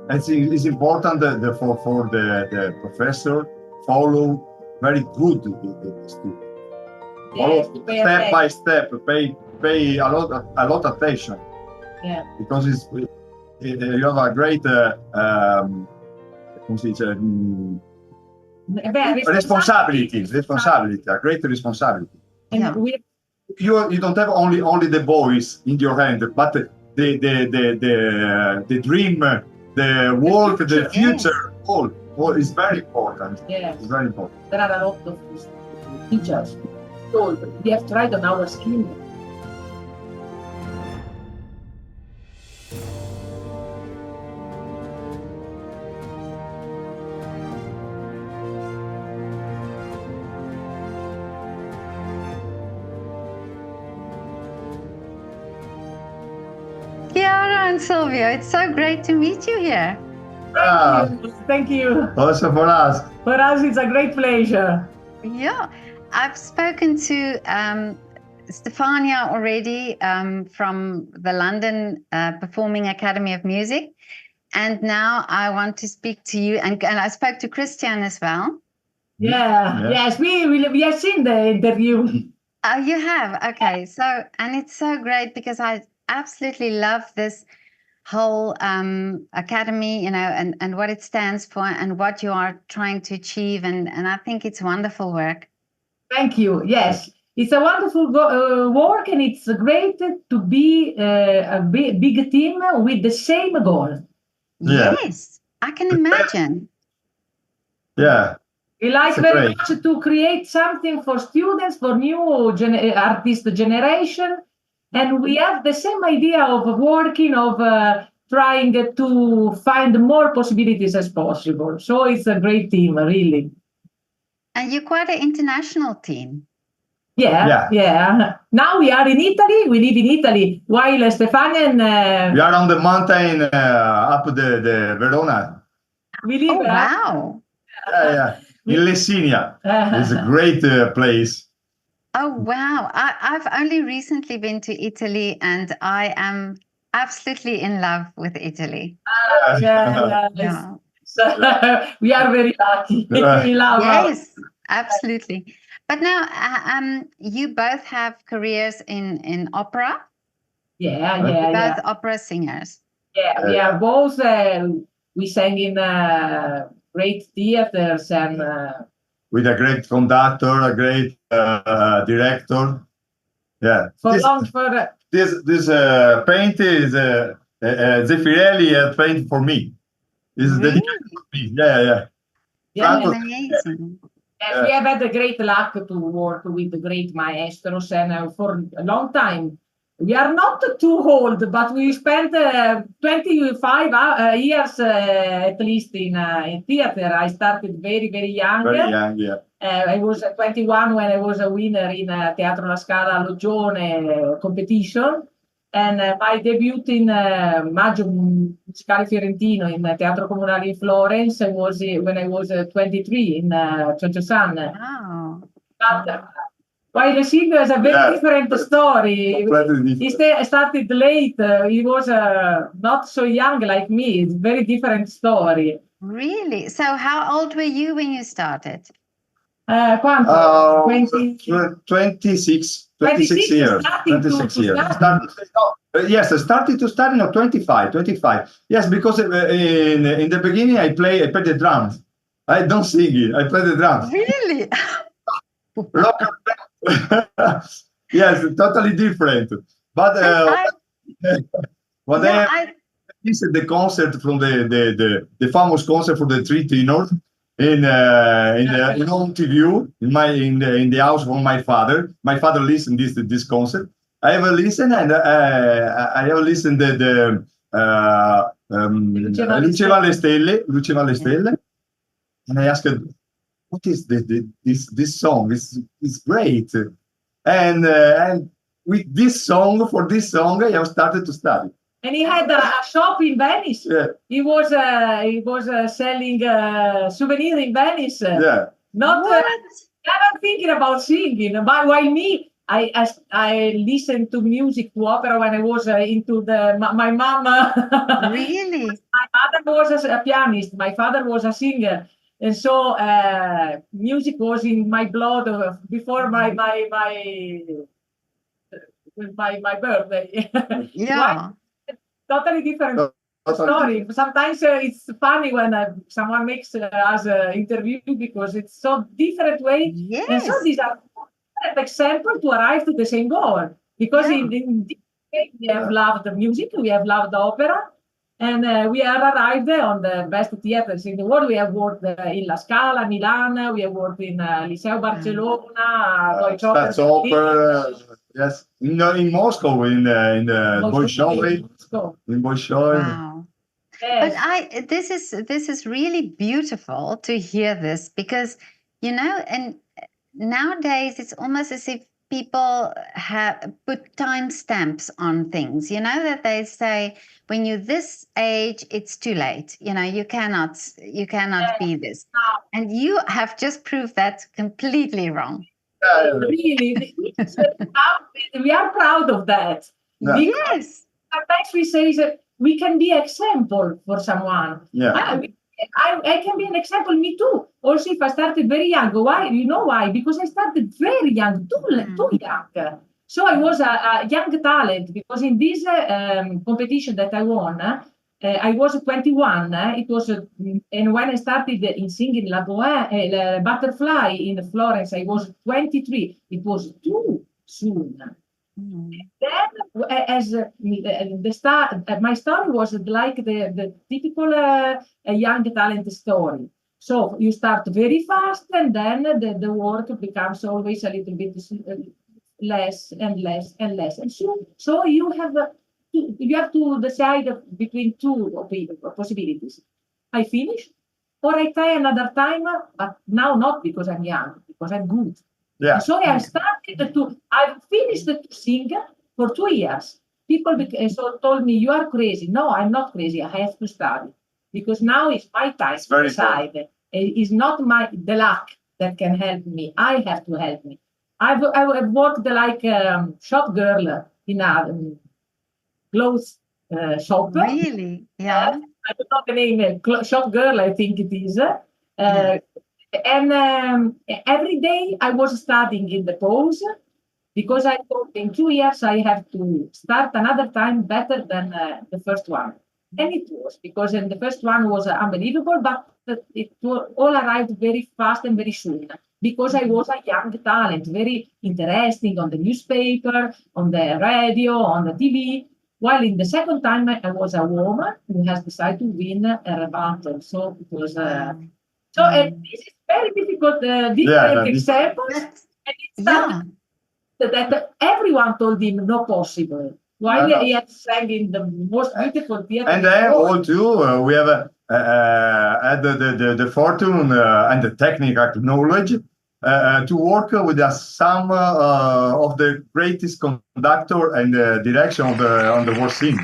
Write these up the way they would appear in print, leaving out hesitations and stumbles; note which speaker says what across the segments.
Speaker 1: I think it's important that for the professor follow very good the student.
Speaker 2: Yes,
Speaker 1: Follow step by step, pay a lot attention.
Speaker 2: Yeah.
Speaker 1: Because you have a great come si dice, responsibility, a great responsibility.
Speaker 2: And
Speaker 3: Yeah.
Speaker 1: You don't have only the voice in your hand, but the dream, the work, the future, all is very important.
Speaker 2: Yes.
Speaker 1: It's very important.
Speaker 2: There are a lot of teachers told we have tried on our skill.
Speaker 3: Chiara and Silvio, it's so great to meet you here.
Speaker 2: Thank you.
Speaker 1: Also for us.
Speaker 2: For us, it's a great pleasure.
Speaker 3: Yeah, I've spoken to Stefania already from the London Performing Academy of Music. And now I want to speak to you. And I spoke to Christian as well.
Speaker 2: Yeah. Yes, we have seen the interview.
Speaker 3: Oh, you have? Okay. So, and it's so great because I absolutely love this whole academy, you know, and what it stands for and what you are trying to achieve. And I think it's wonderful work.
Speaker 2: Thank you. Yes, it's a wonderful work, and it's great to be a big team with the same goal.
Speaker 1: Yeah.
Speaker 3: Yes, I can imagine.
Speaker 1: Yeah.
Speaker 2: We like
Speaker 1: It's
Speaker 2: very
Speaker 1: great.
Speaker 2: much to create something for students, for new artist generation. And we have the same idea of working, of trying to find more possibilities as possible. So it's a great team, really.
Speaker 3: And you're quite an international team.
Speaker 2: Yeah. Now we are in Italy. We live in Italy. While Stefania and
Speaker 1: We are on the mountain up the Verona.
Speaker 2: we live.
Speaker 3: Oh, wow.
Speaker 1: Yeah. In Lessinia. It's a great place.
Speaker 3: Oh, wow. I've only recently been to Italy and I am absolutely in love with Italy.
Speaker 2: Yeah. So, we are very lucky. We love
Speaker 3: Yes, absolutely. But now you both have careers in opera.
Speaker 2: Yeah.
Speaker 3: Both opera singers.
Speaker 2: Yeah, we are both. We sang in great theaters and
Speaker 1: with a great conductor, a great director. Yeah. This paint is Zeffirelli paint for me. This is dedicated to me. Yeah.
Speaker 3: Amazing.
Speaker 2: Yes, we have had the great luck to work with the great maestros, and for a long time. We are not too old, but we spent 25 years at least in theater. I started very, very young.
Speaker 1: Very young, yeah.
Speaker 2: I was 21 when I was a winner in Teatro La Scala Logione competition. And my debut in Maggio Musicale Fiorentino in Teatro Comunale in Florence was when I was 23 in Ciociosane.
Speaker 3: Wow.
Speaker 2: But while Silvio has a very different story. He started late. He was not so young like me. It's a very different story.
Speaker 3: Really? So how old were you when you started?
Speaker 1: 26 years. 26 years. Yes, I started to study at 25. Yes, because in the beginning I play the drums. I don't sing it. I play the drums.
Speaker 3: Really?
Speaker 1: Yes, totally different. But this is the concert from the famous concert for the three tenors in home TV in the house of my father. My father listened this concert. I have listened and I have listened the Luceva le Stelle, and I asked, what is this song? It's great, and with this song, I have started to study.
Speaker 2: And he had a shop in Venice.
Speaker 1: Yeah.
Speaker 2: He was selling souvenir in Venice.
Speaker 1: Yeah.
Speaker 2: Never thinking about singing. But while me, I listened to music, to opera when I was into my mom.
Speaker 3: Really?
Speaker 2: My mother was a pianist. My father was a singer, and so music was in my blood before my birthday. Why?
Speaker 3: Yeah.
Speaker 2: Totally different story. Sometimes it's funny when someone makes us interview because it's so different way, and so
Speaker 3: Yes.
Speaker 2: these are perfect example to arrive to the same goal. Because
Speaker 3: Yeah.
Speaker 2: in this case, we have loved the music, we have loved the opera, and we are arrived on the best theaters in the world. We have worked in La Scala, Milan. We have worked in Liceo Barcelona, Deutsche Oper.
Speaker 1: Yes, in Moscow, in the Bolshoi,
Speaker 2: Moscow.
Speaker 1: in Bolshoi.
Speaker 3: Wow.
Speaker 2: Yes.
Speaker 3: But this is really beautiful to hear this, because and nowadays it's almost as if people have put timestamps on things. That they say when you're this age, it's too late. You cannot be this, and you have just proved that completely wrong.
Speaker 2: Really, we are proud of that.
Speaker 1: Yeah.
Speaker 2: Because
Speaker 3: Yes.
Speaker 2: sometimes we say that we can be example for someone.
Speaker 1: Yeah.
Speaker 2: I can be an example, me too. Also, if I started very young, why? You know why? Because I started very young, too young. So I was a young talent, because in this competition that I won, I was 21. It was, and when I started in singing La Bohème, Butterfly in Florence, I was 23. It was too soon. Then, as the start, my story was like the typical young talent story. So you start very fast, and then the work becomes always a little bit less and less and less. And so you have to decide between two possibilities. I finish, or I try another time, but now not because I'm young, because I'm good.
Speaker 1: Yeah.
Speaker 2: And so I started I finished to sing for 2 years. People told me, you are crazy. No, I'm not crazy. I have to study, because now it's my time to decide. It's not the luck that can help me. I have to help me. I've worked like shop girl in a clothes shop.
Speaker 3: Really? Yeah.
Speaker 2: I don't know the name, shop girl, I think it is. And every day I was studying in the pose, because I thought in 2 years I have to start another time better than the first one. And it was, because in the first one was unbelievable, but it all arrived very fast and very soon, because I was a young talent, very interesting on the newspaper, on the radio, on the TV. While in the second time I was a woman who has decided to win a battle. So it was this is very difficult, different examples. And it's something that everyone told him no possible. While he had sang in the most beautiful theater.
Speaker 1: And then all too, we have had the fortune and the technical knowledge to work with some of the greatest conductor and direction on the world scene.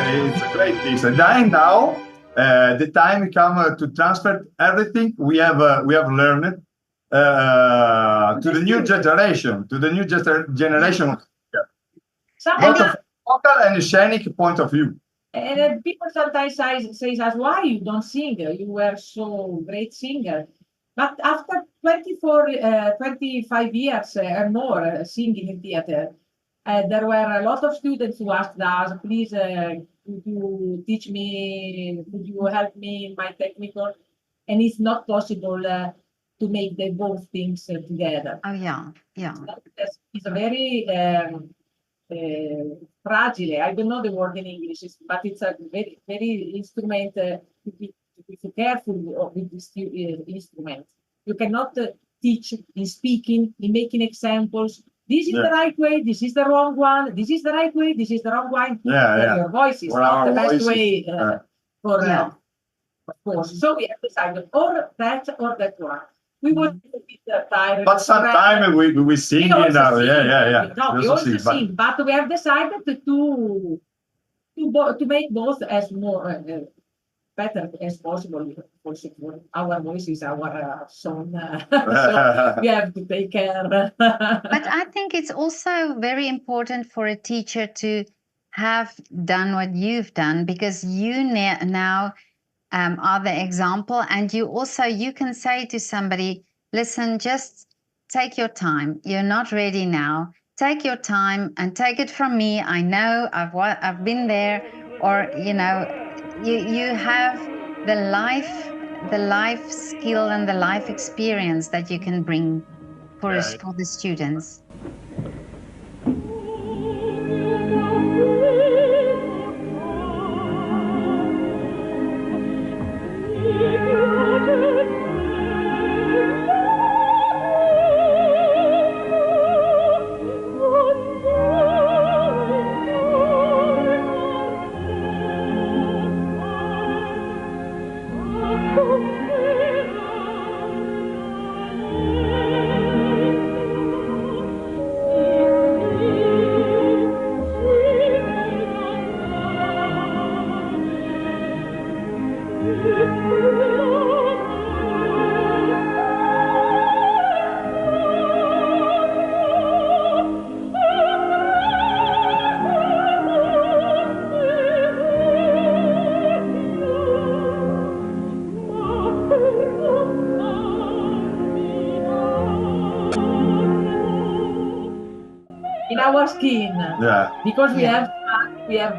Speaker 1: It's a great piece. And now the time come to transfer everything we have learned to the new generation, generation. Both of vocal and scenic point of view.
Speaker 2: And people sometimes say us, why you don't sing? You were so great singer. But after 25 years and more singing in theater, there were a lot of students who asked us, please Could you teach me? Could you help me in my technical? And it's not possible to make the both things together.
Speaker 3: Oh, yeah.
Speaker 2: It's a very fragile. I don't know the word in English, but it's a very, very instrument. To be careful with this instrument. You cannot teach in speaking, in making examples. This is the right way. This is the wrong one. This is the right way. This is the wrong one. Your voice is not the best way for. Of course. So we have decided or that one. We want to be tired.
Speaker 1: But sometimes we sing,
Speaker 2: We
Speaker 1: you know.
Speaker 2: also
Speaker 1: Yeah.
Speaker 2: No, we also sing, but we have decided to make both as more better as possible. Also, our voice is our song, so we have to take care.
Speaker 3: But I think it's also very important for a teacher to have done what you've done, because you now are the example, and you can say to somebody, listen, just take your time. You're not ready now. Take your time and take it from me. I know I've been there, or you have the life skill and the life experience that you can bring for the students.
Speaker 2: In our skin, because we have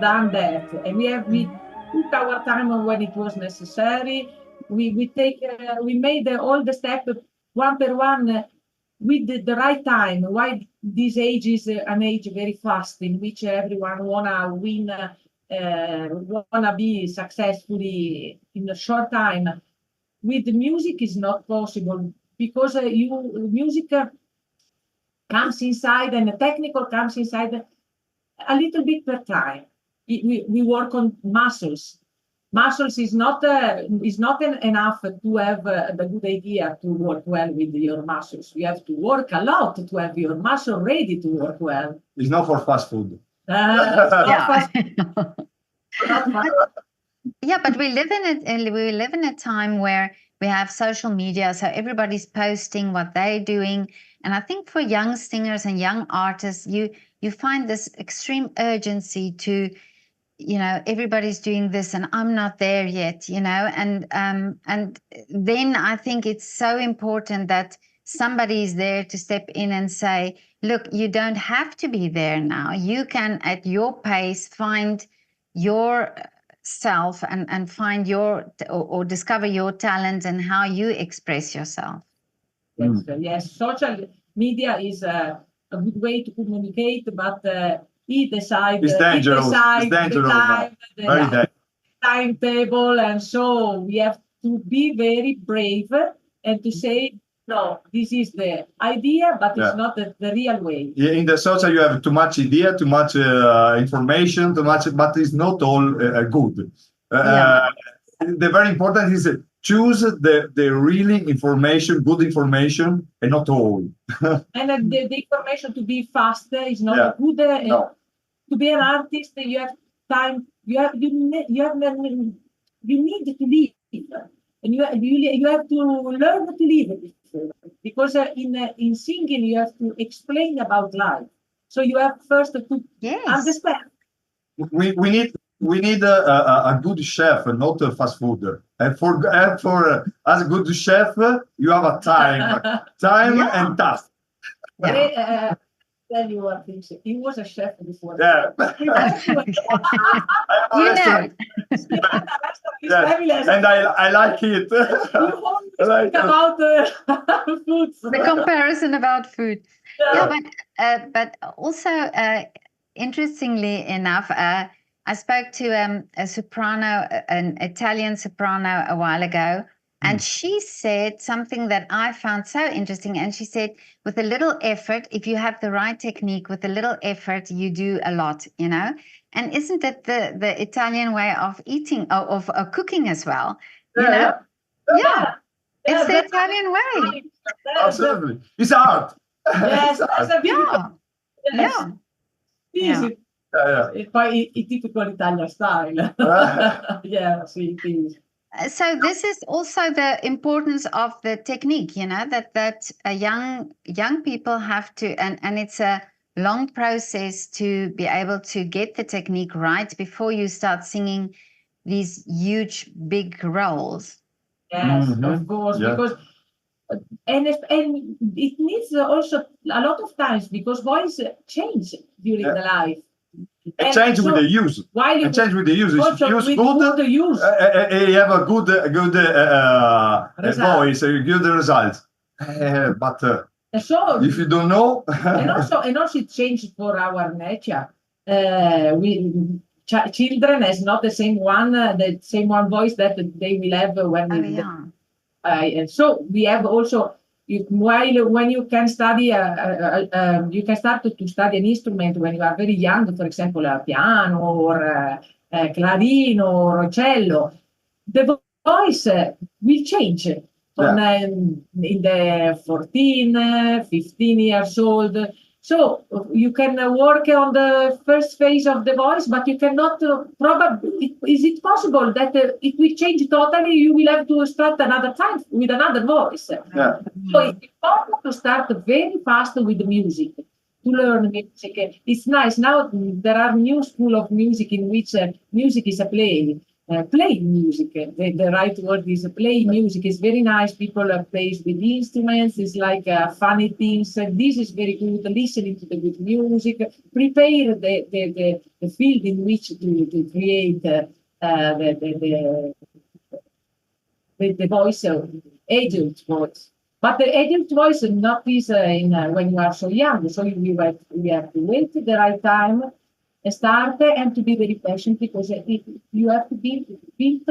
Speaker 2: done that, and we took our time when it was necessary. We made all the steps one per one with the right time. Why this age is an age very fast in which everyone wanna win, wanna be successfully in a short time. With the music is not possible, because music comes inside, and the technical comes inside a little bit per time. We work on muscles. Muscles is not enough to have the good idea to work well with your muscles. You have to work a lot to have your muscle ready to work well.
Speaker 1: It's not for fast food.
Speaker 3: Yeah, but we live in a time where we have social media, so everybody's posting what they're doing. And I think for young singers and young artists, you find this extreme urgency to, everybody's doing this and I'm not there yet, and then I think it's so important that somebody is there to step in and say, look, you don't have to be there now. You can, at your pace, find your self and find or discover your talent and how you express yourself.
Speaker 2: Yes, social media is a good way to communicate, but he decides
Speaker 1: it's dangerous.
Speaker 2: the timetable, and so we have to be very brave and to say, no, this is the idea, but it's not the real way.
Speaker 1: In the social, you have too much idea, too much information, but it's not all good. The very important is choose the really information, good information, and not all.
Speaker 2: And the information to be fast is not good. No. To be an artist, you have time. You need to live, and you have to learn to live. Because in singing you have to explain about life, so you have first to understand.
Speaker 1: We need a good chef, not a fast food. And for as a good chef, you have a time and task.
Speaker 2: tell you one thing. He was a chef before.
Speaker 1: Yeah.
Speaker 3: You know.
Speaker 1: Yes. And I like it.
Speaker 2: You always
Speaker 1: Like,
Speaker 2: think about foods.
Speaker 3: The comparison about food.
Speaker 2: Yeah.
Speaker 3: Yeah, but also, interestingly enough, I spoke to a soprano, an Italian soprano, a while ago, and she said something that I found so interesting. And she said, with a little effort, if you have the right technique, with a little effort, you do a lot, you know? And isn't that the Italian way of eating, of cooking as well? You know? Yeah. It's the
Speaker 2: that's
Speaker 3: Italian way.
Speaker 1: Absolutely. It's art.
Speaker 2: Yes,
Speaker 1: It's art.
Speaker 2: that's a big
Speaker 3: Yeah.
Speaker 2: yes.
Speaker 3: Yeah.
Speaker 2: Easy.
Speaker 1: Yeah,
Speaker 2: E poi il typical Italian style. Yeah, sì, it is.
Speaker 3: So this is also the importance of the technique, you know, that young people have to, and it's a long process to be able to get the technique right before you start singing these huge big roles.
Speaker 2: Yes,
Speaker 1: Mhm.
Speaker 2: of course,
Speaker 1: Yeah.
Speaker 2: because and it needs also a lot of times because voice change during
Speaker 1: Yeah.
Speaker 2: the life.
Speaker 1: And change with the use.
Speaker 2: While you
Speaker 1: And change with the use. If
Speaker 2: also
Speaker 1: you use
Speaker 2: with
Speaker 1: good,
Speaker 2: use.
Speaker 1: you have a good
Speaker 2: Result.
Speaker 1: voice, a good result. But
Speaker 2: And so
Speaker 1: if you don't know,
Speaker 2: and also it changed for our nature. Children has not the same one voice that they will have when
Speaker 3: Oh,
Speaker 2: they
Speaker 3: yeah.
Speaker 2: and so we have also when you can study you can start to study an instrument when you are very young, for example a piano or clarino or cello, the voice will change on in the 14 15 years old. So you can work on the first phase of the voice, but you cannot probably. Is it possible that it will change totally? You will have to start another time with another voice.
Speaker 1: yeah.
Speaker 2: So it's important to start very fast with the music, to learn music. It's nice now. There are new school of music in which music is a play. Playing music, the right word is playing music. Is very nice. People plays with instruments. It's like funny things. This is very good. Listening to the good music, prepare the field in which to create the voice, adult voice. But the adult voice is not is when you are so young. So we have to wait the right time, start and to be very patient because you have to be built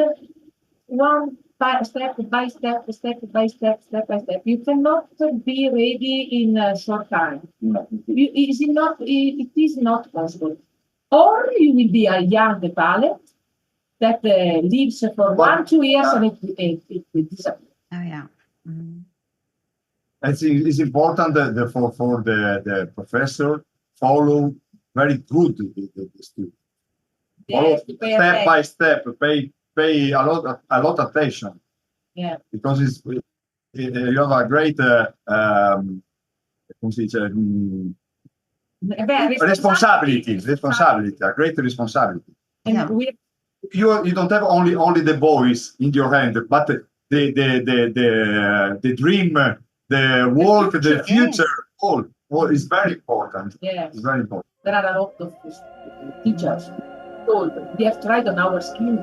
Speaker 2: step by step, step by step, step by step. You cannot be ready in a short time. It is not possible. Or you will be a young talent that lives for 1-2 years and it will disappear.
Speaker 3: Oh, yeah. Mhm.
Speaker 1: I think it's important that for the professor follow very good the student. Follow
Speaker 2: Yes, to pay
Speaker 1: step by
Speaker 2: attention.
Speaker 1: step, pay a lot attention
Speaker 2: Yeah.
Speaker 1: because you have a great come si dice, responsibility, a great responsibility.
Speaker 2: And
Speaker 3: Yeah.
Speaker 1: You don't have only the voice in your hand, but the dream, the work, the future, all is very important.
Speaker 2: yes,
Speaker 1: It's very important.
Speaker 2: there are a lot of teachers told we have tried on our skill.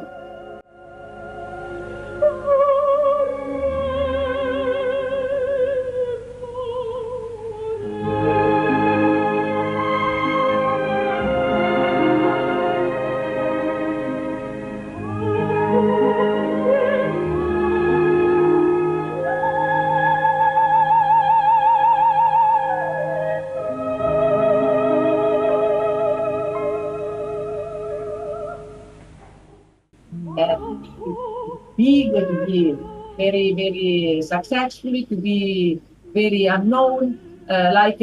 Speaker 2: Big, to be very, very successfully, to be very unknown, why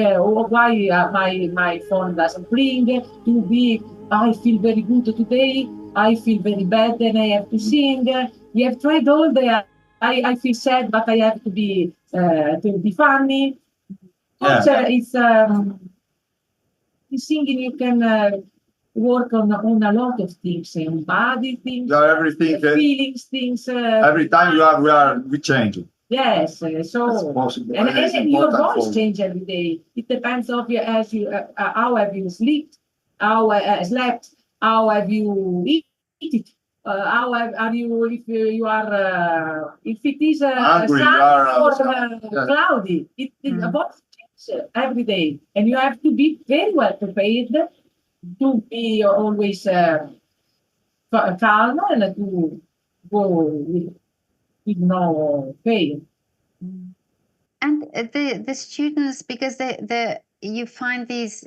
Speaker 2: my phone doesn't ring, to be, I feel very good today, I feel very bad and I have to sing. We have tried all the, I feel sad, but I have to be funny.
Speaker 1: Yeah.
Speaker 2: Singing, you can work on a lot of things, body things,
Speaker 1: Yeah, everything.
Speaker 2: feelings things.
Speaker 1: Every time we change.
Speaker 2: Yes,
Speaker 1: That's
Speaker 2: so
Speaker 1: possible.
Speaker 2: and,
Speaker 1: It's
Speaker 2: and your
Speaker 1: important
Speaker 2: voice
Speaker 1: for
Speaker 2: change every day. It depends of you as you how have you slept, how slept, how have you eaten, how are you if you are if it is
Speaker 1: hungry. You
Speaker 2: sunny
Speaker 1: are
Speaker 2: or
Speaker 1: yeah.
Speaker 2: cloudy. It voice change every day, and you have to be very well prepared to be always calm and to go with no pain.
Speaker 3: Mm. And the students, because you find these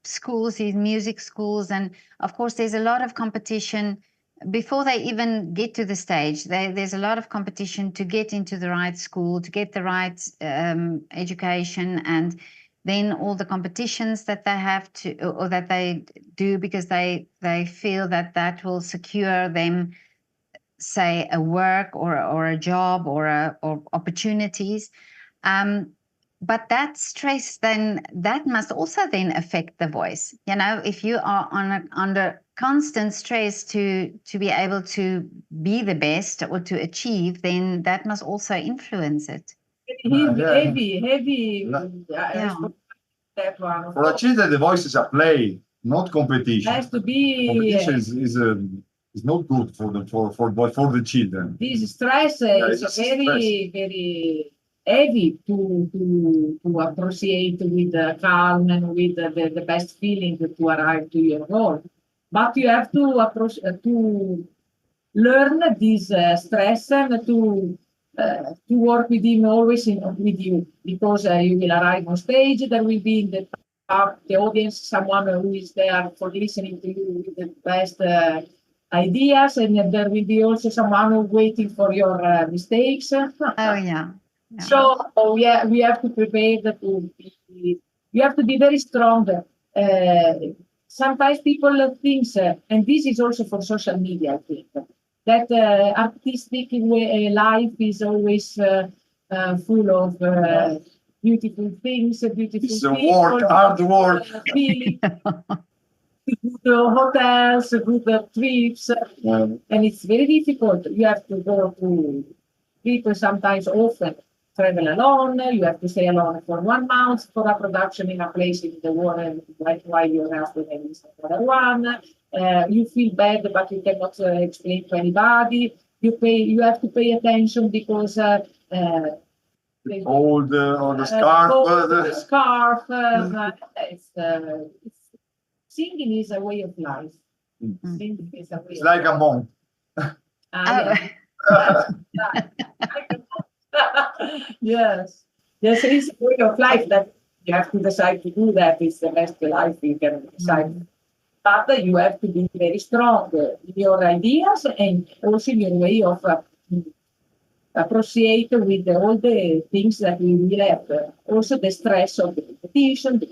Speaker 3: schools, these music schools, and of course there's a lot of competition before they even get to the stage. There's a lot of competition to get into the right school, to get the right education, and then all the competitions that they have to or that they do because they feel that that will secure them, say, a work or a job or opportunities. Um, but that stress then that must also then affect the voice. You know, if you are under constant stress to be able to be the best or to achieve, then that must also influence it.
Speaker 2: Heavy.
Speaker 3: Yeah.
Speaker 2: That one. Of
Speaker 1: For a
Speaker 2: course.
Speaker 1: children, the voice is a play, not competition.
Speaker 2: Has to be
Speaker 1: Competition is not good for the children.
Speaker 2: this stress
Speaker 1: Yeah,
Speaker 2: is
Speaker 1: it's
Speaker 2: very heavy to appreciate with calm and with the best feeling to arrive to your goal. But you have to approach to learn this stress and to work with him always with you because you will arrive on stage. There will be in the audience someone who is there for listening to you with the best ideas, and there will be also someone waiting for your mistakes.
Speaker 3: Oh yeah. Yeah.
Speaker 2: So yeah, we have to prepare to be. You have to be very strong. Sometimes people think, and this is also for social media, I think, that artistic life is always full of beautiful things, beautiful
Speaker 1: It's
Speaker 2: people,
Speaker 1: work, hard work.
Speaker 2: feeling, good hotels, good trips, and it's very difficult. You have to go to people sometimes often travel alone. You have to stay alone for 1 month for a production in a place in the world, like why your husband is another one. You feel bad, but you cannot explain to anybody. You have to pay attention because
Speaker 1: Hold or the scarf.
Speaker 2: the scarf. It's singing is a way of life. Singing is a way
Speaker 1: It's
Speaker 2: of
Speaker 1: like a
Speaker 2: life.
Speaker 1: monk.
Speaker 2: Yes. Yes, it is a way of life that you have to decide to do that. It's the best life you can decide. But you have to be very strong in your ideas and also in your way of appreciate with all the things that we will have. Also the stress of the competition, the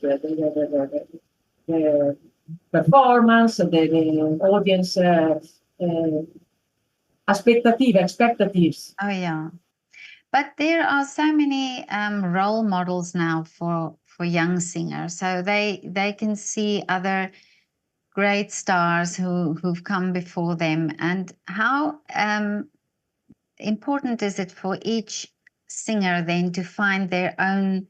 Speaker 2: performance, the audience expectatives.
Speaker 3: Oh yeah. But there are so many role models now for young singers, so they can see other great stars who've come before them. And how important is it for each singer then to find their own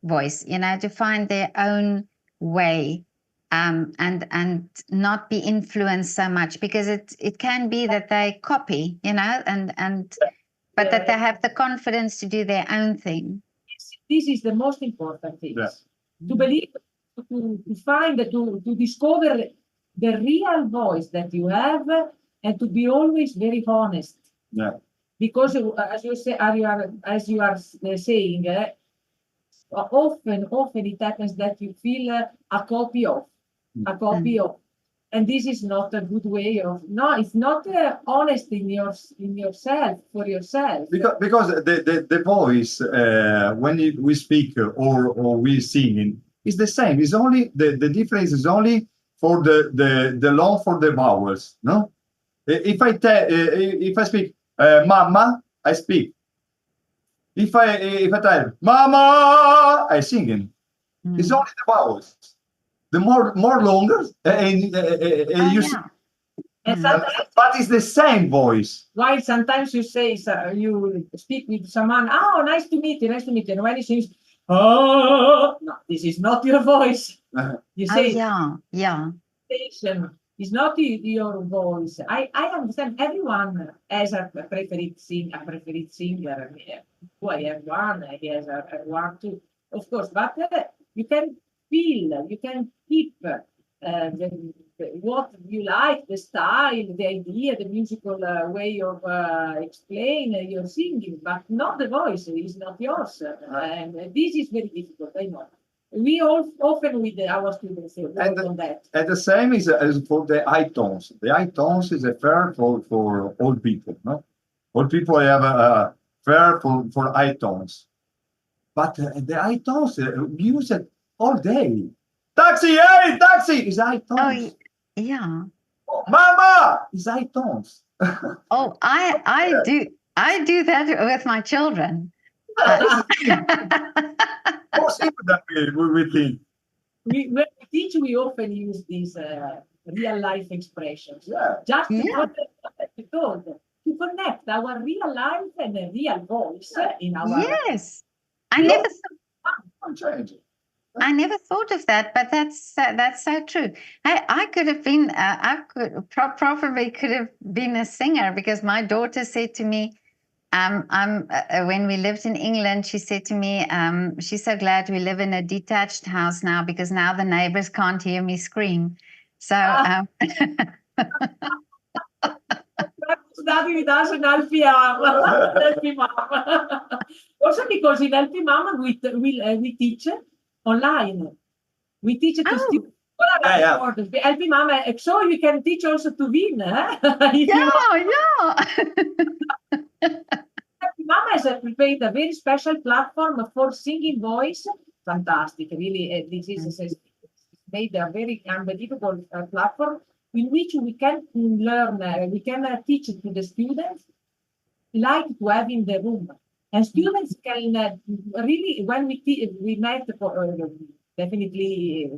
Speaker 3: voice, you know, to find their own way, and not be influenced so much, because it can be that they copy, you know, and but that they have the confidence to do their own thing.
Speaker 2: This is the most important thing.
Speaker 1: Yeah.
Speaker 2: To believe, to find, to discover the real voice that you have, and to be always very honest.
Speaker 1: Yeah.
Speaker 2: Because as you say, as you are saying, often it happens that you feel a copy of, and this is not a good way of. No, it's not honest in yourself for yourself.
Speaker 1: Because the voice when we speak or we sing is the same. It's only the difference is only for the long for the vowels. No, if I speak mama, I speak. If I tell mama, I sing. It's only the vowels. The more longer, and
Speaker 3: Oh,
Speaker 1: you
Speaker 3: yeah.
Speaker 2: And
Speaker 3: Mm.
Speaker 2: sometimes,
Speaker 1: but it's the same voice.
Speaker 2: while sometimes you say, you speak with someone, oh, nice to meet you, nice to meet you. And when he says, oh, no, this is not your voice. You
Speaker 3: Oh,
Speaker 2: say,
Speaker 3: yeah.
Speaker 2: station is not your voice. I understand everyone has a preferred singer. I have one, he has a one too, of course, but you can feel, you can keep what you like, the style, the idea, the musical way of explain your singing, but not the voice is not yours. And this is very difficult, I know. We all often with our students work on that.
Speaker 1: And the same is for the high tones. The high tones is a fair for all people. No, all people have a fair for high tones, but the high tones use it all day. Taxi, hey, taxi is high
Speaker 3: Oh,
Speaker 1: tones.
Speaker 3: yeah.
Speaker 1: Mama is high tones.
Speaker 3: Oh, I do that with my children.
Speaker 1: More simple than we think.
Speaker 2: When we teach, we often use these real life expressions.
Speaker 1: Yeah.
Speaker 2: Just to
Speaker 3: Yeah.
Speaker 2: to connect our real life and a real voice in our
Speaker 3: Yes. I
Speaker 1: Yeah.
Speaker 3: never
Speaker 1: I'm changing.
Speaker 3: I never thought of that, but that's so true. I could have been, probably could have been a singer, because my daughter said to me, when we lived in England, she said to me, she's so glad we live in a detached house now, because now the neighbors can't hear me scream. So,
Speaker 2: study with us in LPM. Also because in LPM we teach online. We teach to
Speaker 3: Oh.
Speaker 2: students.
Speaker 1: Yeah.
Speaker 2: LPM, so you can teach also to win. If you
Speaker 3: yeah.
Speaker 2: LPM has prepared a very special platform for singing voice. Fantastic, really. This is made a very unbelievable platform in which we can learn, we can teach to the students like to have in the room. And students can really, when we met for, definitely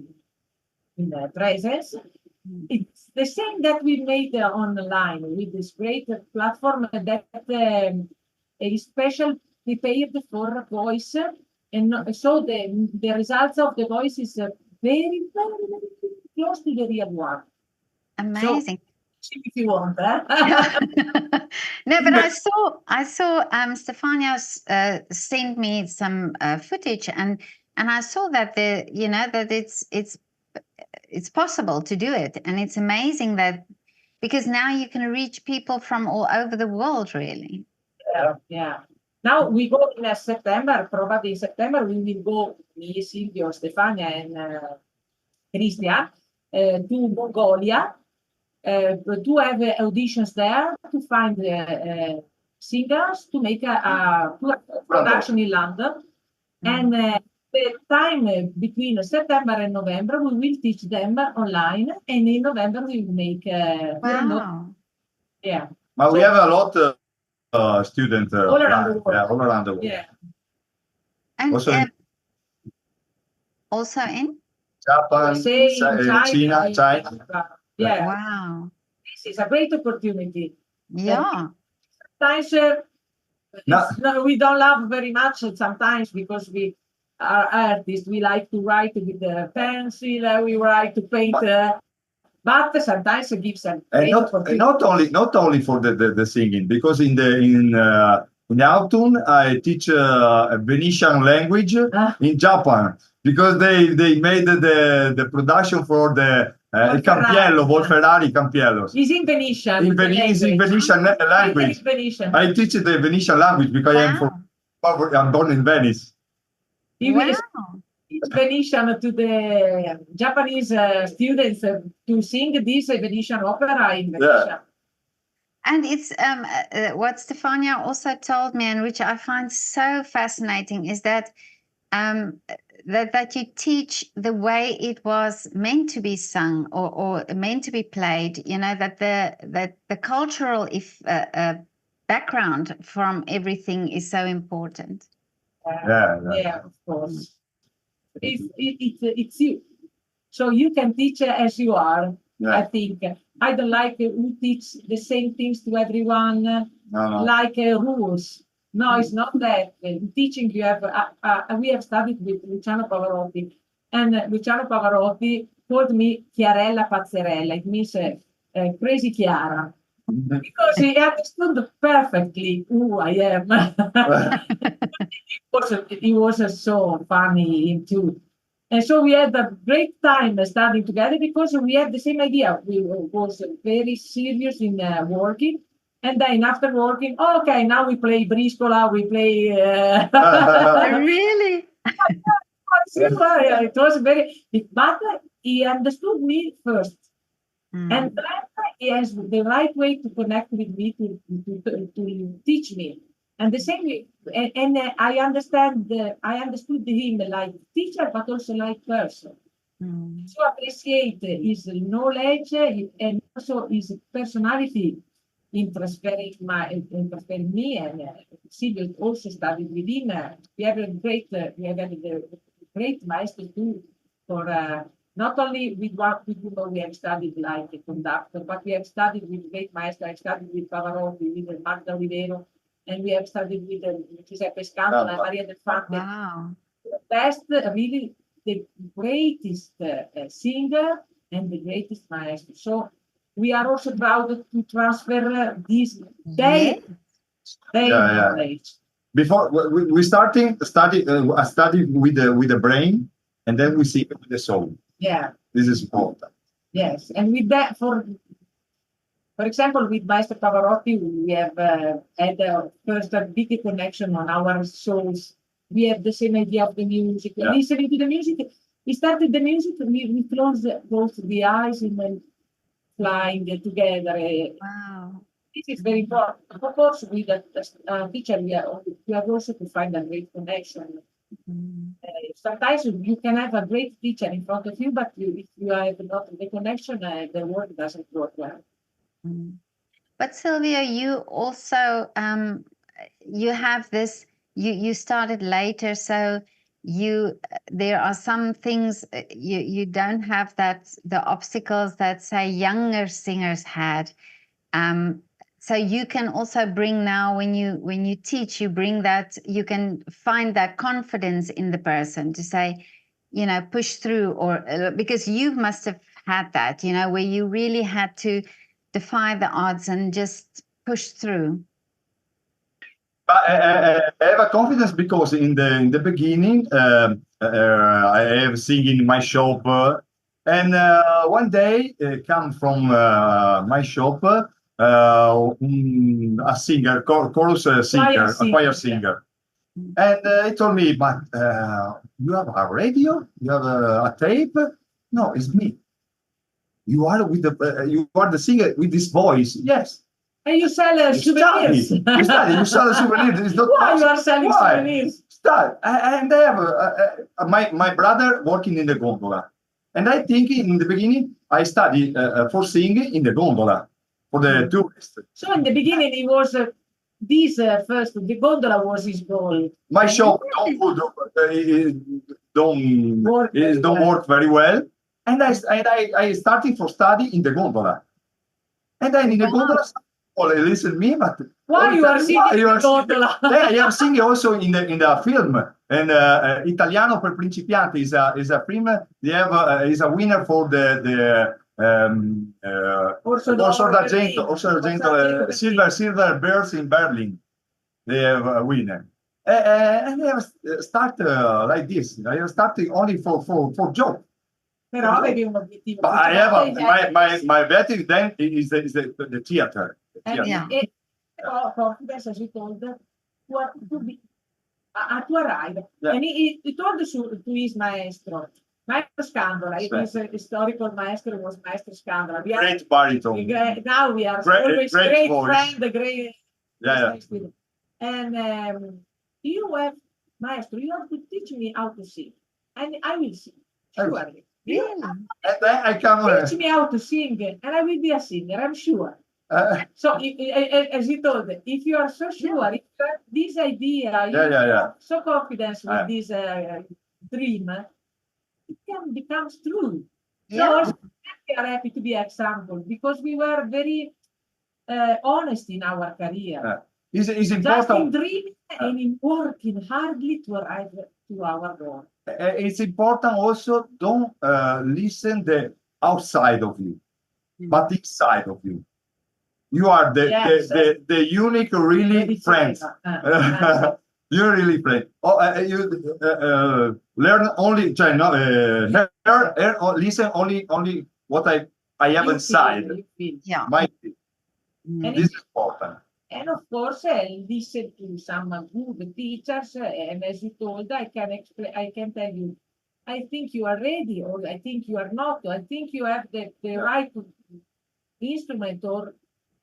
Speaker 2: in presence, it's the same that we made online with this great platform that is special prepared for voice. And so the results of the voice is very, very, very close to the real one.
Speaker 3: Amazing.
Speaker 2: So, if you want,
Speaker 3: No, but I saw Stefania send me some footage, and I saw that that it's possible to do it, and it's amazing that, because now you can reach people from all over the world, really.
Speaker 2: Yeah. Now we go in September, probably in September, we will go, me, Silvio, Stefania, and Christian, to Mongolia, to have auditions there, to find singers, to make a production in London. And the time between September and November, we will teach them online, and in November we will make.
Speaker 3: Wow.
Speaker 2: Yeah.
Speaker 1: But we have a lot of students
Speaker 2: all around the world.
Speaker 1: Yeah, all around the world.
Speaker 2: Yeah.
Speaker 3: And
Speaker 1: Also
Speaker 3: in
Speaker 1: Japan, China.
Speaker 2: Yeah.
Speaker 3: Wow.
Speaker 2: This is a great opportunity.
Speaker 3: Yeah.
Speaker 2: Sometimes we don't laugh very much sometimes because we are artists. We like to write with the pencil, we like to paint, but sometimes it gives a great opportunity.
Speaker 1: Not only for the singing, because in autumn I teach Venetian language in Japan, because they made the production for the Campiello, Wolferrari Campiello.
Speaker 2: It's in Venetian.
Speaker 1: In Venetian language.
Speaker 2: Venetian.
Speaker 1: I teach the Venetian language because I'm born in Venice.
Speaker 3: Wow.
Speaker 2: It's Venetian to the Japanese students to sing this Venetian opera in Venetian.
Speaker 1: Yeah.
Speaker 3: And it's what Stefania also told me, and which I find so fascinating, is that that you teach the way it was meant to be sung or meant to be played. That the cultural background from everything is so important.
Speaker 2: Yeah, of course. It's you. So you can teach as you are.
Speaker 1: Yeah.
Speaker 2: I think I don't like who teach the same things to everyone,
Speaker 1: No.
Speaker 2: like rules. No, it's not that. Teaching you have. We have studied with Luciano Pavarotti, and Luciano Pavarotti called me Chiarella Pazzerella. It means crazy Chiara, because he understood perfectly who I am. He was so funny too. And so we had a great time studying together because we had the same idea. We was very serious in working. And then after working, okay, now we play briscola, we play.
Speaker 3: Really?
Speaker 2: It was very, but he understood me first.
Speaker 3: Mm.
Speaker 2: And then he has the right way to connect with me to teach me. And the same way, and I understood him like teacher, but also like person.
Speaker 3: Mm.
Speaker 2: So appreciate his knowledge and also his personality in transferring me. And Silvio also studied with him. We have a great maestro too for not only with what people we have studied like a conductor, but we have studied with great maestro. I studied with Pavarotti, with Magda Olivero, and we have studied with Giuseppe Scandola and Maria del Fante.
Speaker 3: Wow.
Speaker 2: Best, really the greatest singer and the greatest maestro. So we are also proud to transfer this
Speaker 3: Yeah.
Speaker 2: knowledge.
Speaker 1: Before we study with the brain, and then we see with the soul.
Speaker 2: Yeah.
Speaker 1: This is important.
Speaker 2: Yes, and with that, for example, with Maestro Pavarotti, we have had first a big connection on our souls. We have the same idea of the music.
Speaker 1: Yeah.
Speaker 2: Listening to the music, we started the music, we closed both the eyes and then flying together.
Speaker 3: Wow.
Speaker 2: This is very important. Of course, with a teacher, we have also to find a great connection.
Speaker 3: Mm.
Speaker 2: Sometimes you can have a great teacher in front of you, but if you have not the connection, the work doesn't work well.
Speaker 3: Mm. But Silvio, you also you have this. You started later, so there are some things you don't have the obstacles that say younger singers had. So you can also bring now when you teach, you bring that, you can find that confidence in the person to say, push through, or because you must have had that, where you really had to defy the odds and just push through.
Speaker 1: But I have a confidence because in the beginning, I have singing in my shop, and one day come from my shop a singer, chorus singer, a choir singer, and he told me, "But you have a radio? You have a tape? No, it's me. You are the singer with this voice. Yes."
Speaker 2: And you sell souvenirs.
Speaker 1: You sell a souvenir. It's not
Speaker 2: Why you are selling souvenirs?
Speaker 1: Start. And I have my brother working in the gondola. And I think in the beginning, I studied for singing in the gondola for the tourists.
Speaker 2: So in the beginning, it was first, the gondola was his goal.
Speaker 1: My shop don't work very well. And I started for study in the gondola. And then in the gondola, listen to me, but
Speaker 2: why you are singing in the gondola?
Speaker 1: Yeah, I am singing also in the film. And Italiano per Principianti is a film. They have is a winner for the Orso d'Argento, Silver Birds in Berlin. They have a winner. And they have start like this. I have started only for joke.
Speaker 2: Però avevi un obiettivo.
Speaker 1: But I have my betting then is the theater.
Speaker 3: Yeah.
Speaker 2: Confidence, as you told, to arrive.
Speaker 1: Yeah.
Speaker 2: And he told to his maestro, Maestro Scandola. His historical maestro was Maestro Scandola.
Speaker 1: Great baritone.
Speaker 2: Now we are always great friend, great.
Speaker 1: Yeah.
Speaker 2: And you have, maestro, you have to teach me how to sing, and I will sing. Surely.
Speaker 3: Really?
Speaker 1: And then I come.
Speaker 2: Teach me how to sing, and I will be a singer. I'm sure. So, as you told, if you are so sure, if you have this idea, you are so confident with this dream, it can become true. So also, we are happy to be example because we were very honest in our career.
Speaker 1: It's
Speaker 2: Just in
Speaker 1: important.
Speaker 2: dreaming and in working hardly to arrive to our goal.
Speaker 1: It's important also. Don't listen the outside of you, but inside of you. You are the unique, really friend. You're really friend. Oh, you learn only, cioè, no, listen only what I have inside.
Speaker 3: Yeah.
Speaker 2: And
Speaker 1: This is important.
Speaker 2: And of course, listen to some good teachers. And as you told, I can tell you, I think you are ready, or I think you are not. I think you have the right instrument, or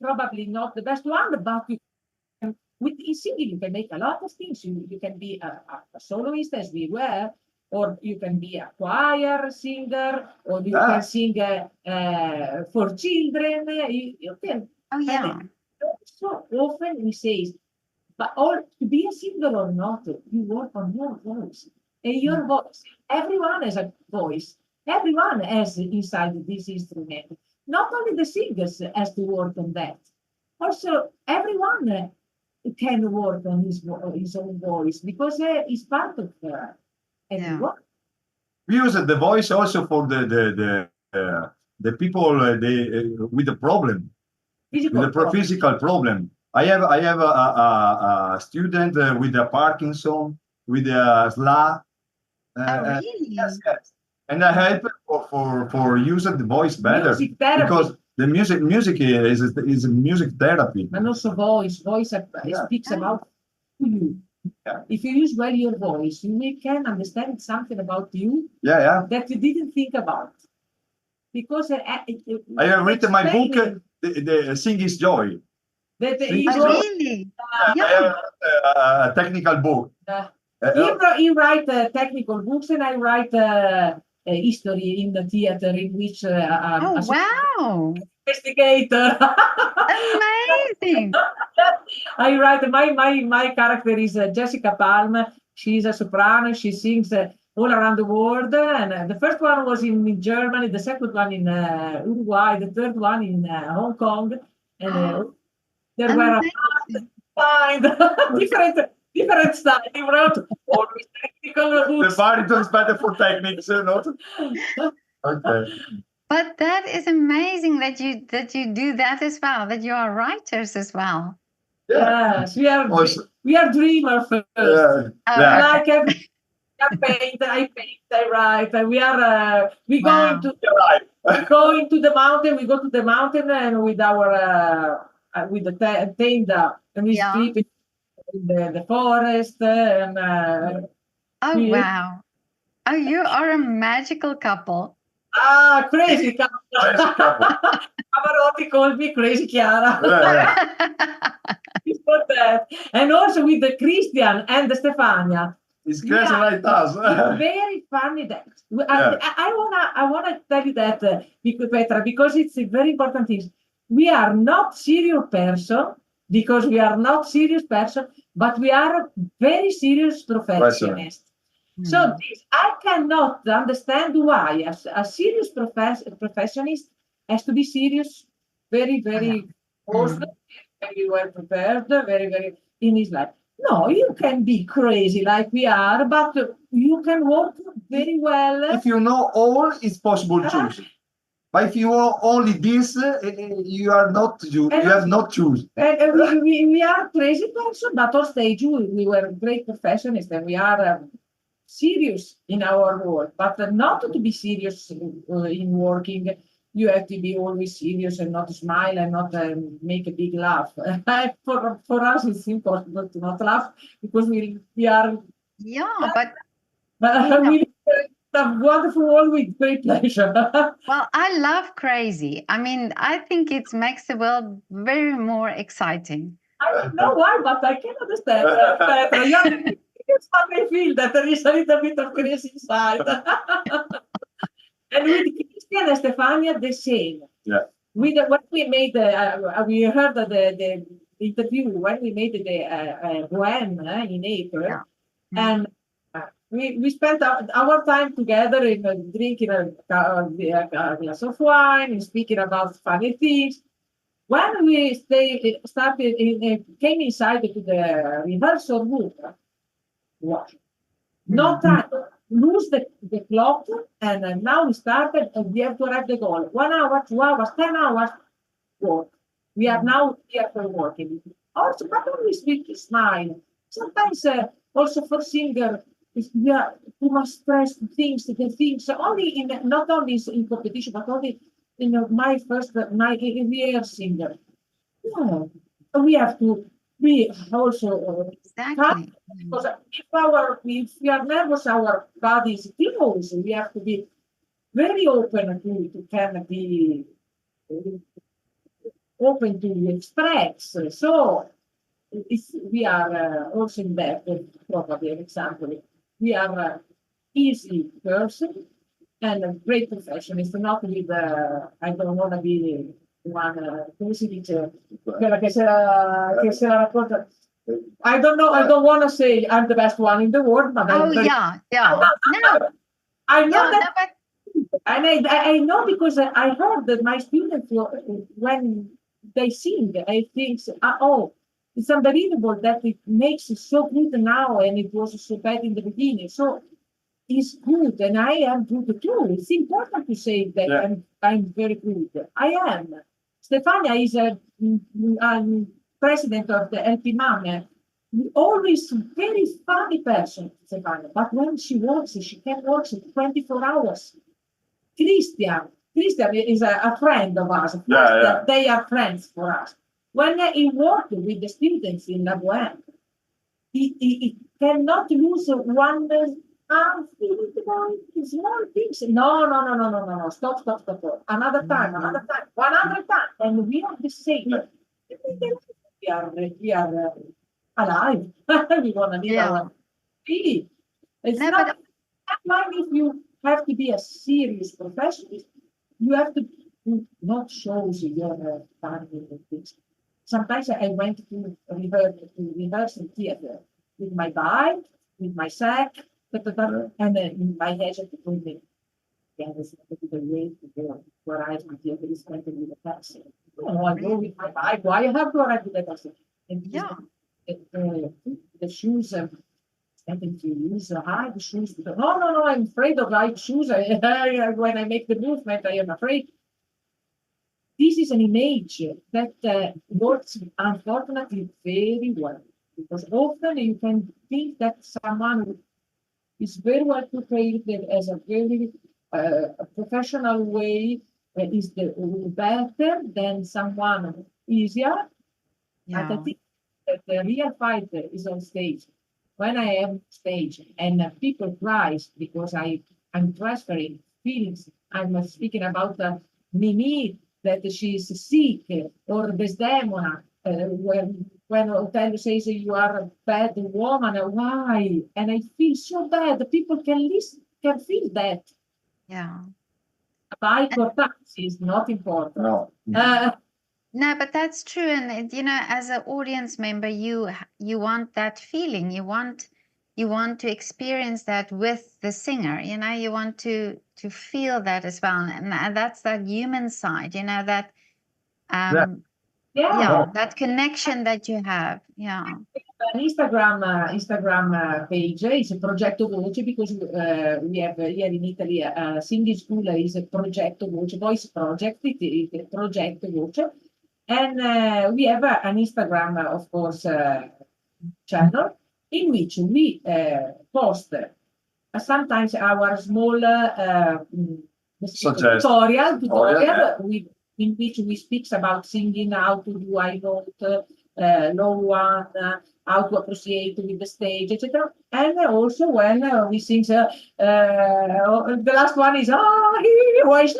Speaker 2: probably not the best one, but you can, with singing, you can make a lot of things. You can be a soloist, as we were, or you can be a choir singer, or you can sing for children. You can.
Speaker 3: Oh, yeah.
Speaker 2: So often we say, but all to be a singer or not, you work on your voice. And your voice, everyone has a voice. Everyone has inside this instrument. Not only the singers has to work on that. Also, everyone can work on his own voice because it's part of everyone.
Speaker 1: We use the voice also for the people with the problem. Physical problem. I have a student with a Parkinson, with a SLA.
Speaker 3: Really?
Speaker 1: Yes. And I help for using the voice better
Speaker 2: Music therapy.
Speaker 1: because the music is music therapy.
Speaker 2: And also voice speaks about you.
Speaker 1: Yeah.
Speaker 2: If you use well your voice, you can understand something about you that you didn't think about. Because
Speaker 1: I have written my book, the Sing is Joy.
Speaker 3: Really?
Speaker 1: I have a technical book.
Speaker 2: You write technical books, and I write history in the theater, in which
Speaker 3: wow.
Speaker 2: investigator.
Speaker 3: Amazing.
Speaker 2: I write my character is Jessica Palm. She's a soprano. She sings all around the world. And the first one was in Germany, the second one in Uruguay, the third one in Hong Kong. And there were different styles. They wrote always technical books.
Speaker 1: The baritone is better for techniques, not? Okay.
Speaker 3: But that is amazing that you do that as well, that you are writers as well.
Speaker 2: Yes, we are dreamers first. Like I paint, I write. We going to the mountain. We go to the mountain and with our with the tenda, and we sleep in the forest. And
Speaker 3: wow! Oh, you are a magical couple.
Speaker 2: Crazy couple. Pavarotti called me Crazy Chiara. It's not that. And also with the Christian and the Stefania.
Speaker 1: It's crazy like us.
Speaker 2: It's very funny that I wanna tell you that Petra, because it's a very important thing. We are not serious person because we are not serious person, but we are very serious professionist. So this, I cannot understand why a serious professionist has to be serious, very, very also, very well prepared, very, very in his life. No, you can be crazy like we are, but you can work very well.
Speaker 1: If you know all, it's possible to choose. But if you know only this, you are not you have not choose.
Speaker 2: And we are crazy person, but on stage we were great professionals, and we are serious in our work, but not to be serious in working. You have to be always serious and not smile and not make a big laugh. For us, it's impossible to not laugh because we are.
Speaker 3: Yeah, but
Speaker 2: we have wonderful world with great pleasure.
Speaker 3: Well, I love crazy. I mean, I think it makes the world very more exciting.
Speaker 2: I don't know why, but I can understand. Petra. It's what I feel, that there is a little bit of crazy inside. And with Christian and Stefania, the same.
Speaker 1: Yeah.
Speaker 2: When we made we heard the interview when we made the Bohème in April, and we spent our time together in drinking a glass of wine and speaking about funny things. When we came inside to the rehearsal room, wow, no time, lose the clock, and now we started, and we have to arrive the goal. 1 hour, 2 hours, 10 hours, work. We are now here for working. Also, not only speak smile. Sometimes also for singer, we are too much stress things, the things only in not only in competition, but only in my year singer. Yeah, we have to be also
Speaker 3: Exactly.
Speaker 2: because if we are nervous, our body is closed. We have to be very open to can be open to express. So if we are also in that, probably an example, we are easy person and a great professionist, not with I don't want to be one, come si dice, quella che se la racconta. I don't know, I don't want to say I'm the best one in the world, but
Speaker 3: Oh,
Speaker 2: I'm very,
Speaker 3: yeah. No,
Speaker 2: I know
Speaker 3: yeah,
Speaker 2: that,
Speaker 3: no, but
Speaker 2: and I know because I heard that my students, when they sing, I think, oh, it's unbelievable that it makes it so good now and it was so bad in the beginning. So it's good, and I am good too. It's important to say that
Speaker 1: Yeah.
Speaker 2: I'm very good. I am. Stefania is a president of the LP Mame. Always very funny person, Stefania. But when she works, she can work 24 hours. Christian is a friend of ours.
Speaker 1: Yeah.
Speaker 2: They are friends for us. When he worked with the students in La Bohème, he cannot lose one feeling about small things. No. Stop. Another time, 100 times. And we are the same. We are alive. We want to live
Speaker 3: Yeah.
Speaker 2: our really. It's
Speaker 3: No,
Speaker 2: not
Speaker 3: but
Speaker 2: like if you have to be a serious professional, you have to not show your family and things. Sometimes I went to rehearse in theater with my bike, with my sack, and in my head to put me. Yeah, this is the way to go. Where I my theater is going to be the taxi. No, I go with my bike. Why you have to arrive with the taxi? And
Speaker 3: Yeah.
Speaker 2: the shoes. I think you use high shoes. No, I'm afraid of high shoes. When I make the movement, I am afraid. This is an image that works unfortunately very well because often you can think that someone is very well prepared as a very professional way is the better than someone easier. But I
Speaker 3: Yeah.
Speaker 2: think that the real fight is on stage. When I am on stage and people cry because I'm transferring feelings, I'm speaking about Mimi that she's sick or Desdemona. When Otello says you are a bad woman, why? And I feel so bad. People can listen, can feel that.
Speaker 3: Yeah.
Speaker 2: Bike or taxi is not important.
Speaker 1: No.
Speaker 3: No, but that's true. And as an audience member, you want that feeling. You want to experience that with the singer. You want to feel that as well. And that's that human side. That that connection that you have. Yeah.
Speaker 2: An Instagram page is a Progetto Voce because we have here in Italy a singing school is a Progetto Voce, voice project, it is a Progetto Voce. And we have an Instagram, of course, channel in which we post sometimes our small tutorial in which we speak about singing, how to do high note, low one, how to appreciate with the stage, etc. And also when we sing, the last one is he was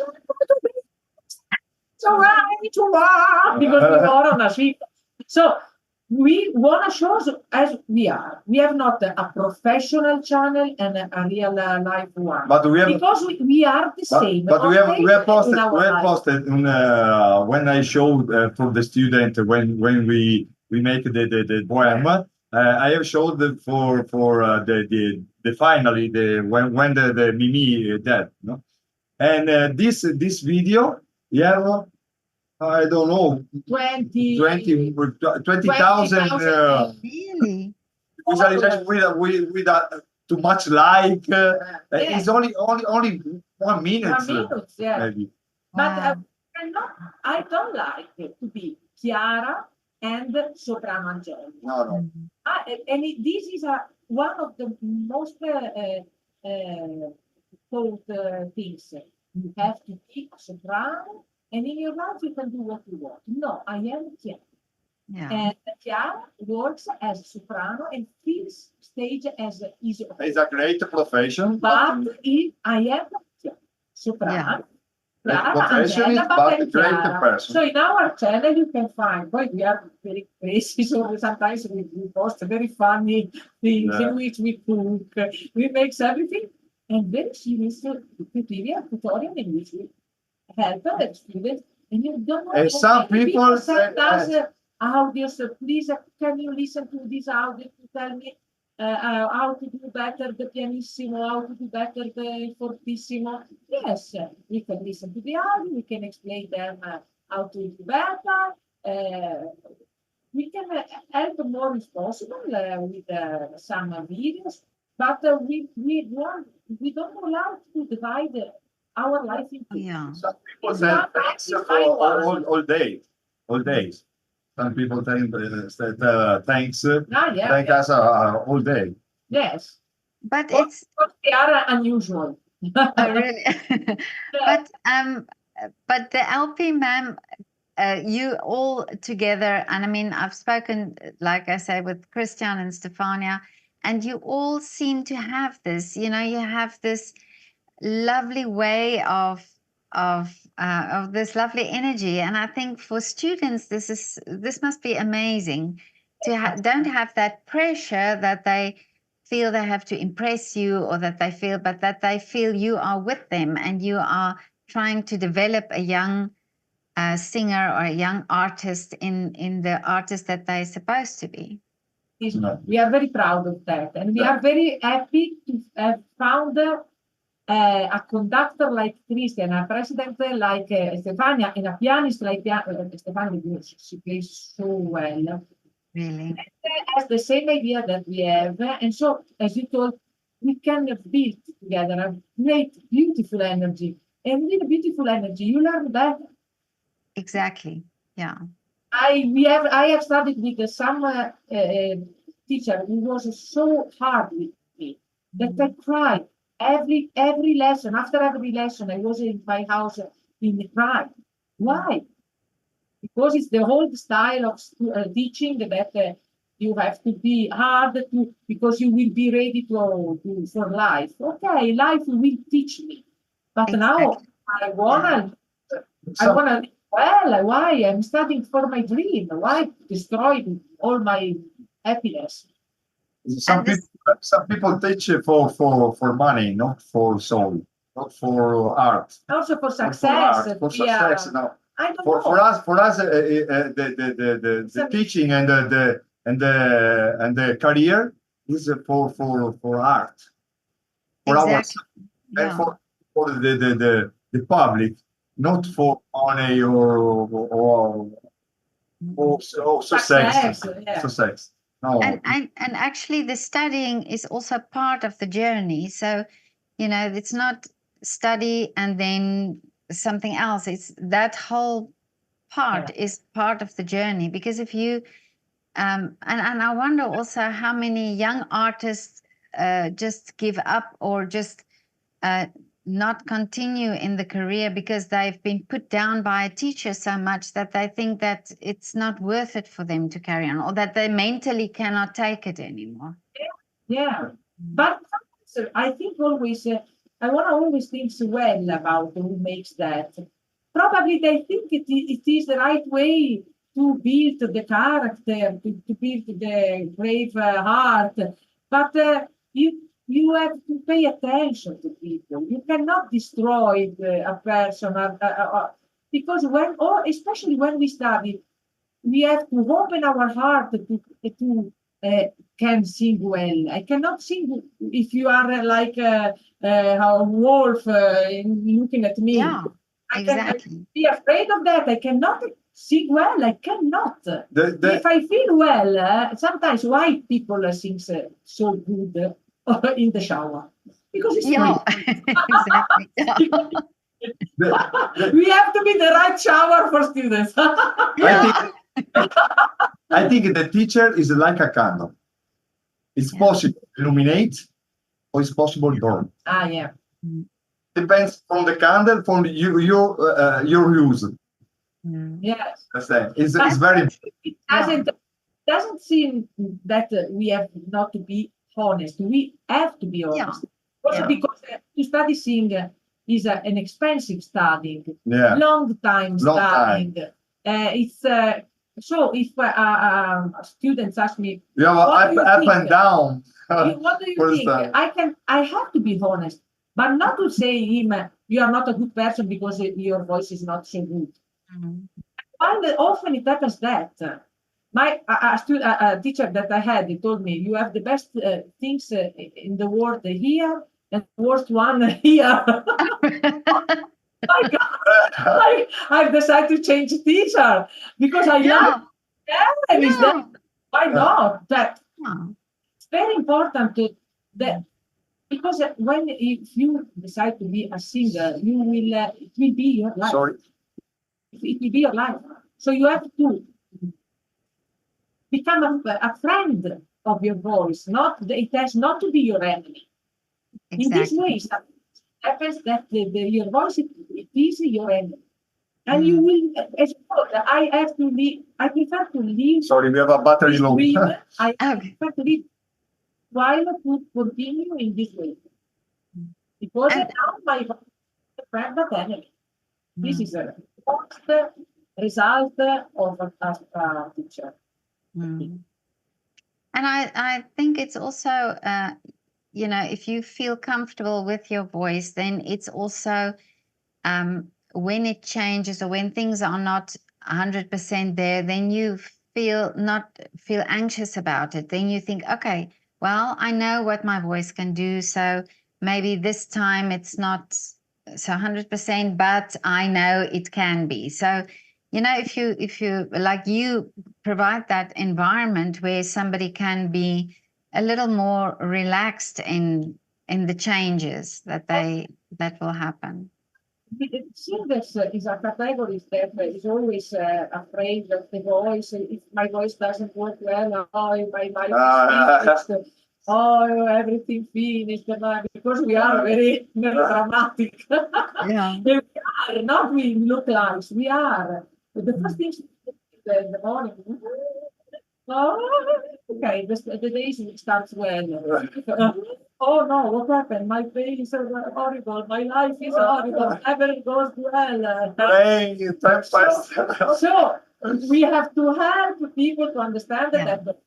Speaker 2: so right because we are on a sheet. So we want to show as we are. We have not a professional channel and a real life one.
Speaker 1: But we have,
Speaker 2: because we are the same.
Speaker 1: But we have posted when I showed for the student when we make the poem. I have showed for the finally when the Mimi dead, no? And this video, yeah, I don't know, 20,000
Speaker 3: Really?
Speaker 1: visualization with too much like. It's only 1 minute,
Speaker 2: 1 minute, yeah.
Speaker 1: maybe.
Speaker 2: But
Speaker 3: Wow.
Speaker 2: I don't like it to be Chiara and soprano Angella.
Speaker 1: No, no.
Speaker 3: Mhm.
Speaker 2: This is one of the most thought things. You have to be a soprano, and in your life you can do what you want. No, I am Chiara.
Speaker 3: Yeah.
Speaker 2: And Chiara works as a soprano and feels stage as his own.
Speaker 1: It's a great profession.
Speaker 2: But if I am Chiara, soprano,
Speaker 1: Great
Speaker 2: Chiara
Speaker 1: profession,
Speaker 2: Angella,
Speaker 1: but
Speaker 2: I'm
Speaker 1: a great
Speaker 2: Chiara.
Speaker 1: person.
Speaker 2: So in our channel you can find, but we are very crazy, so sometimes we post very funny things
Speaker 1: Yeah.
Speaker 2: in which we cook, we make everything, and very serious tutorial in which we help the students, and you don't know.
Speaker 1: And some
Speaker 2: many
Speaker 1: people
Speaker 2: send
Speaker 1: say,
Speaker 2: us audios, please, can you listen to this audio to tell me how to do better the pianissimo, how to do better the fortissimo. Yes, we can listen to the audio, we can explain them how to do better. We can help more if possible with some videos, but we don't allow to divide our life into.
Speaker 3: Yeah.
Speaker 1: some people say thanks for all day, all days. Some people thanks,
Speaker 2: Yeah,
Speaker 1: thank
Speaker 2: yeah,
Speaker 1: us all day.
Speaker 2: yes.
Speaker 3: But
Speaker 2: But
Speaker 3: it's
Speaker 2: they are unusual.
Speaker 3: really but the LP, ma'am, you all together, and I mean, I've spoken, like I say, with Christian and Stefania, and you all seem to have this, you have this lovely way of this lovely energy, and I think for students, this must be amazing to don't have that pressure that they feel they have to impress you, or that they feel, but that they feel you are with them and you are trying to develop a young singer or a young artist in the artist that they're supposed to be.
Speaker 2: We are very proud of that, and we
Speaker 1: Yeah.
Speaker 2: are very happy to have found a conductor like Christian, a president like Stefania, and a pianist like Stefania, because she plays so well.
Speaker 3: Really?
Speaker 2: Has the same idea that we have, and so, as you told, we can build together a great, beautiful energy. And with beautiful energy, you learn better.
Speaker 3: Exactly. Yeah.
Speaker 2: I have studied with some teacher who was so hard with me that I cried every lesson. After every lesson, I was in my house in the cry. Why? Because it's the whole style of teaching that you have to be hard because you will be ready for life. Okay, life will teach me, but now
Speaker 3: Exactly.
Speaker 2: I wanna I wanna live well. Why? I'm studying for my dream. Why destroy all my happiness?
Speaker 1: Some
Speaker 3: And this,
Speaker 1: people, some people teach for money, not for soul, not for art,
Speaker 2: Also for
Speaker 1: not for
Speaker 2: success.
Speaker 1: art, for
Speaker 2: Yeah,
Speaker 1: success. No,
Speaker 2: I don't
Speaker 1: for
Speaker 2: know.
Speaker 1: for us, the
Speaker 2: Some-
Speaker 1: teaching and the career is for art, for our
Speaker 3: exactly.
Speaker 1: and
Speaker 3: Yeah.
Speaker 1: for the public, not for money or success,
Speaker 2: Success, yeah.
Speaker 1: success. No,
Speaker 3: And actually the studying is also part of the journey. So, it's not study and then something else. It's that whole part is part of the journey, because if you and I wonder also how many young artists just give up, or just not continue in the career because they've been put down by a teacher so much that they think that it's not worth it for them to carry on, or that they mentally cannot take it anymore.
Speaker 2: Yeah, but I think always, I want to always think well about who makes that. Probably they think it is the right way to build the character, to build the brave heart, but you have to pay attention to people. You cannot destroy a person, because or especially when we study, we have to open our heart to can sing well. I cannot sing if you are like a wolf looking at me.
Speaker 3: Yeah,
Speaker 2: I can
Speaker 3: exactly.
Speaker 2: be afraid of that. I cannot sing well. I cannot. If
Speaker 1: The,
Speaker 2: I feel well, sometimes why people sing so good in the shower? Because it's
Speaker 3: Yeah,
Speaker 2: free.
Speaker 3: exactly. Yeah.
Speaker 2: We have to be the right shower for students.
Speaker 1: I think the teacher is like a candle. It's
Speaker 3: Yeah.
Speaker 1: possible illuminate or it's possible burn.
Speaker 2: Yeah.
Speaker 1: Depends from the candle, from your use.
Speaker 3: Mm.
Speaker 2: Yes.
Speaker 1: Understand? It's very
Speaker 2: It doesn't seem that we have not to be honest. We have to be honest. Also
Speaker 3: Yeah.
Speaker 2: because to study sing is an expensive studying,
Speaker 1: yeah.
Speaker 2: long time
Speaker 1: Long
Speaker 2: studying. It's so if students ask me,
Speaker 1: You have
Speaker 2: what do you
Speaker 1: up
Speaker 2: think?
Speaker 1: and down.
Speaker 2: What do you
Speaker 1: For
Speaker 2: think?
Speaker 1: study.
Speaker 2: I have to be honest, but not to say him you are not a good person because your voice is not so good.
Speaker 3: Mm.
Speaker 2: And often it happens that my a teacher that I had, he told me, you have the best things in the world here and the worst one here. My God, I've decided to change teacher because I love them. Is that why not? That
Speaker 3: Yeah.
Speaker 2: it's very important to that because when if you decide to be a singer, you will it will be your life.
Speaker 1: Sorry.
Speaker 2: It will be your life. So you have to become a friend of your voice. It has not to be your enemy. In this
Speaker 3: Exactly.
Speaker 2: way, sometimes happens that your voice it is your enemy, and you will. As well, I have to leave. I prefer to leave
Speaker 1: Sorry, we have a battery
Speaker 2: this
Speaker 1: low.
Speaker 2: dream. I
Speaker 3: Okay.
Speaker 2: prefer to leave while to continue in this way because
Speaker 3: And
Speaker 2: now my voice is a friend of enemy. This
Speaker 3: Mm.
Speaker 2: is a first result of a teacher.
Speaker 3: Mm. And I think it's also, if you feel comfortable with your voice, then it's also when it changes or when things are not 100% there, then you not feel anxious about it. Then you think, okay, well, I know what my voice can do. So maybe this time it's not so 100%, but I know it can be. So, if you like you provide that environment where somebody can be a little more relaxed in the changes that will happen.
Speaker 2: Singers is a category that is always afraid of the voice. If my voice doesn't work well, my life is finished. Oh, everything finished. Because we are very dramatic.
Speaker 3: Yeah.
Speaker 2: We are, not we look like, we are. The first thing in the morning, oh, okay, the day starts well. Oh no, what happened? My face is horrible. My life is horrible. Never goes well.
Speaker 1: Playing time fast.
Speaker 2: So we have to help people to understand
Speaker 3: Yeah.
Speaker 2: that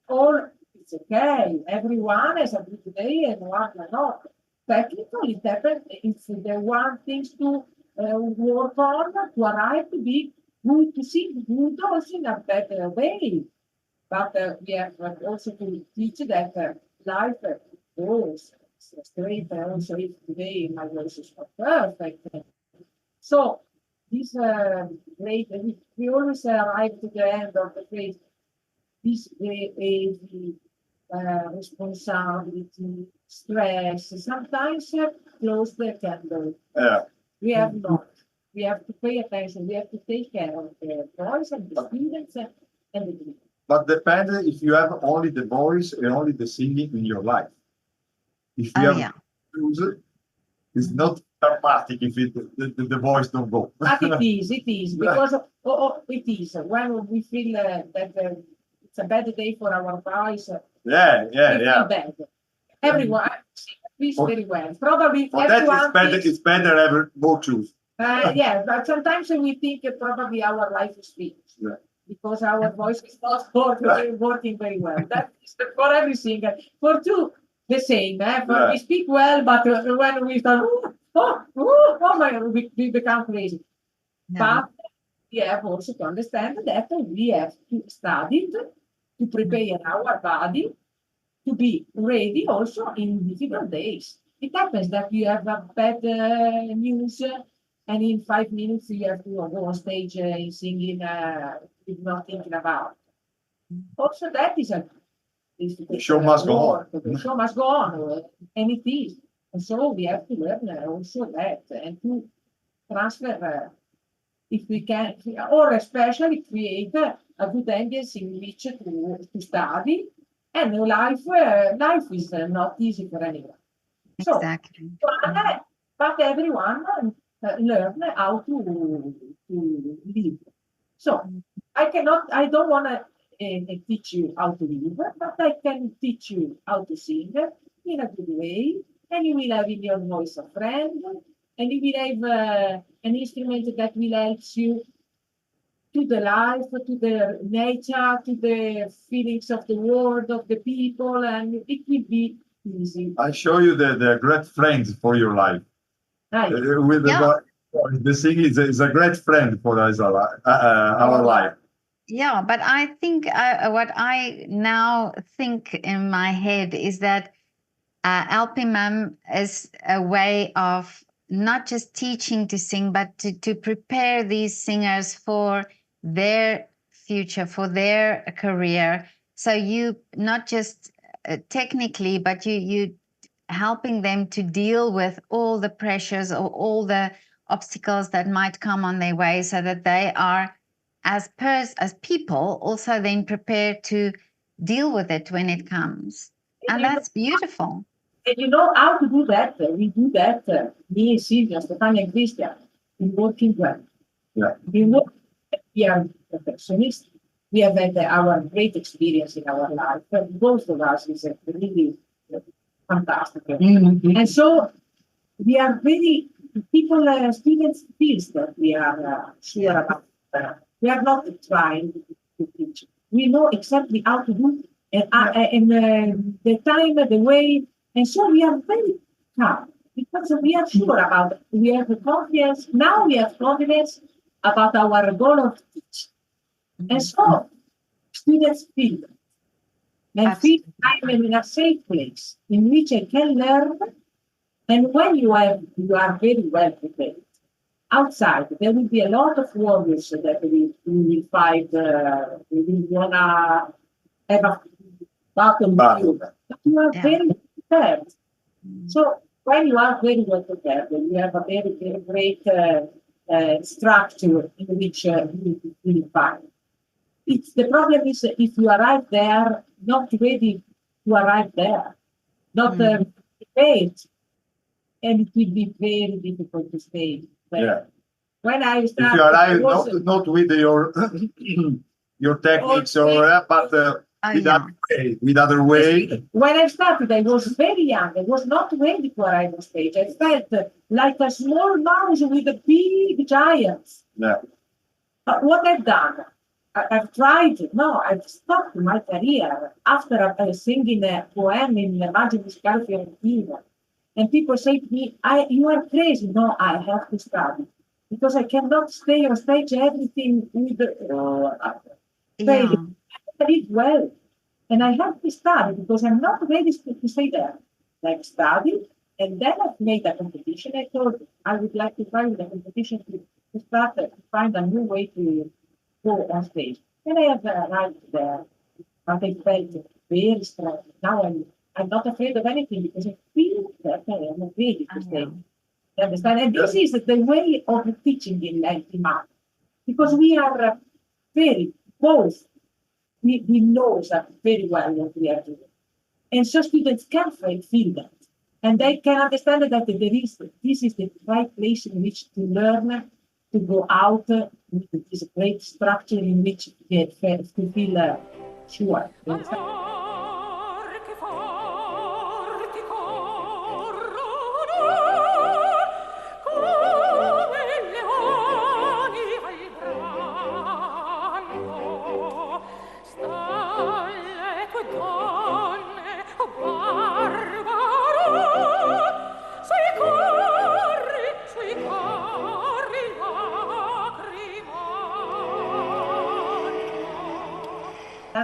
Speaker 2: all it's okay. Everyone has a good day and one not. Technically, it happens. It's the one things to work on to arrive to be good, to sing good also in a better way. But we have also to teach that life goes straight. Also, if today my voice is not perfect. So this great, we always arrive to the end of the phrase. This heavy responsibility, stress. Sometimes close the candle.
Speaker 1: Yeah.
Speaker 2: We have not. We have to pay attention. We have to take care of the boys and the students and the people.
Speaker 1: But depends if you have only the voice and only the singing in your life. If you
Speaker 3: Oh,
Speaker 1: have
Speaker 3: yeah.
Speaker 1: music, it's not dramatic if the voice don't go.
Speaker 2: But it is because it is when we feel that it's a bad day for our voice. We feel bad. Everyone feels very well. Probably
Speaker 1: For that,
Speaker 2: everyone
Speaker 1: it's better ever both choose.
Speaker 2: yeah, but sometimes we think probably our life is finished.
Speaker 1: Yeah.
Speaker 2: Because our voice is not working very well. That is for every singer. For two, the same. We speak well, but when we start, oh my God, we become crazy.
Speaker 3: Yeah.
Speaker 2: But we have also to understand that we have to study to prepare our body to be ready also in difficult days. It happens that you have a bad news, and in 5 minutes you have to go on stage singing with not thinking about. Also, that is a
Speaker 1: The show must go on.
Speaker 2: The show must go on, and it is. And so we have to learn also that and to transfer, if we can, or especially create a good ambience in which to study. And life is not easy for anyone. So,
Speaker 3: Exactly.
Speaker 2: but everyone learn how to live. So I don't want to teach you how to live, but I can teach you how to sing in a good way, and you will have in your voice a friend, and you will have an instrument that will help you to the life, to the nature, to the feelings of the world, of the people, and it will be easy.
Speaker 1: I show you the great friends for your life.
Speaker 2: Right.
Speaker 1: With the singing is a great friend for us, our life.
Speaker 3: Yeah, but I think what I now think in my head is that Alpimam is a way of not just teaching to sing, but to prepare these singers for their future, for their career. So you not just technically, but you helping them to deal with all the pressures or all the obstacles that might come on their way, so that they are as people also then prepared to deal with it when it comes. And that's beautiful.
Speaker 2: And you know how to do that? We do that, me, Silvio, Stefania, and Christian, in working well.
Speaker 1: Yeah.
Speaker 2: We are perfectionists. We have had our great experience in our life. Both of us is really fantastic.
Speaker 1: Mm-hmm.
Speaker 2: And so we are very, students feels that we are sure about. We are not trying to teach. We know exactly how to do and the time, the way. And so we are very calm because we are sure about it. We have the confidence. Now we have confidence about our goal of teaching. And so students feel that. And feel I'm in a safe place in which I can learn. And when you are very well prepared, outside there will be a lot of warriors that we will fight. We will wanna have a battle with you, but you are very prepared. So when you are very well prepared, you have a very, very great structure in which you will fight. The problem is if you arrive there not ready to arrive there, not prepared, and it will be very difficult to stay there.
Speaker 1: Yeah.
Speaker 2: When I started,
Speaker 1: if you arrive not with your your techniques but with other way.
Speaker 2: When I started, I was very young. I was not ready to arrive on stage. I felt like a small mouse with a big giants.
Speaker 1: Yeah.
Speaker 2: But what I've done, I've tried. No, I've stopped my career after singing a poem in the Maggio Musicale Fiorentino. And people say to me, you are crazy. No, I have to study. Because I cannot stay on stage everything with I did well. And I have to study because I'm not ready to stay there. I've studied, and then I've made a competition. I thought I would like to try the competition to start to find a new way to go on stage. And I have arrived there, but I felt very strong. Now I'm not afraid of anything because I feel that I am ready to stay. You understand? And this is the way of teaching in Latin, because we are very both. We know that very well what we are doing. And so students can feel that. And they can understand that this is the right place in which to learn, to go out with this great structure in which to feel sure.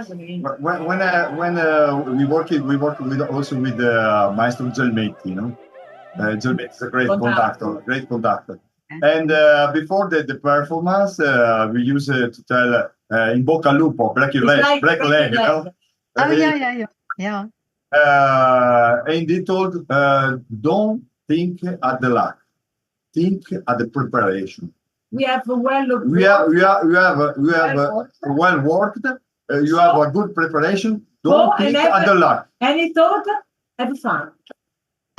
Speaker 1: When we work with also with Maestro Gelmetti, Gelmetti is a great conductor. And before the performance, we use to tell in bocca al lupo, break your leg, break leg,
Speaker 3: Oh, yeah.
Speaker 1: And he told, don't think at the luck, think at the preparation.
Speaker 2: We have well
Speaker 1: worked. You have a good preparation. Don't think at the luck.
Speaker 2: And he thought, have fun.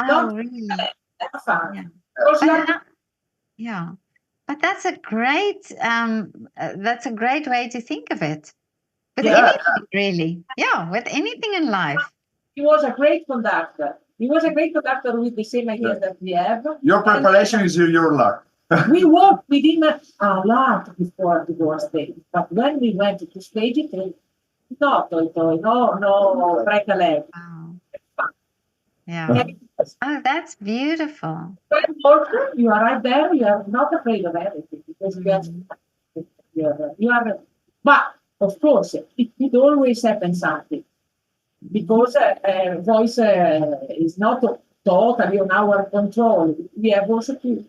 Speaker 3: Oh, really?
Speaker 2: Have fun.
Speaker 3: Yeah.
Speaker 2: Because you
Speaker 3: But
Speaker 2: are-
Speaker 3: Yeah, but that's a great way to think of it. With anything, really. Yeah, with anything in life.
Speaker 2: he was a great conductor. He was a great conductor with the same ideas that we have.
Speaker 1: Your preparation is your luck.
Speaker 2: We worked with him a lot before to go on stage. But when we went to stage, no, break a leg.
Speaker 3: Wow. Yeah. Oh, that's beautiful.
Speaker 2: When you are right there, you are not afraid of anything because you are. But of course, it could always happen something because voice is not totally on our control. We have also to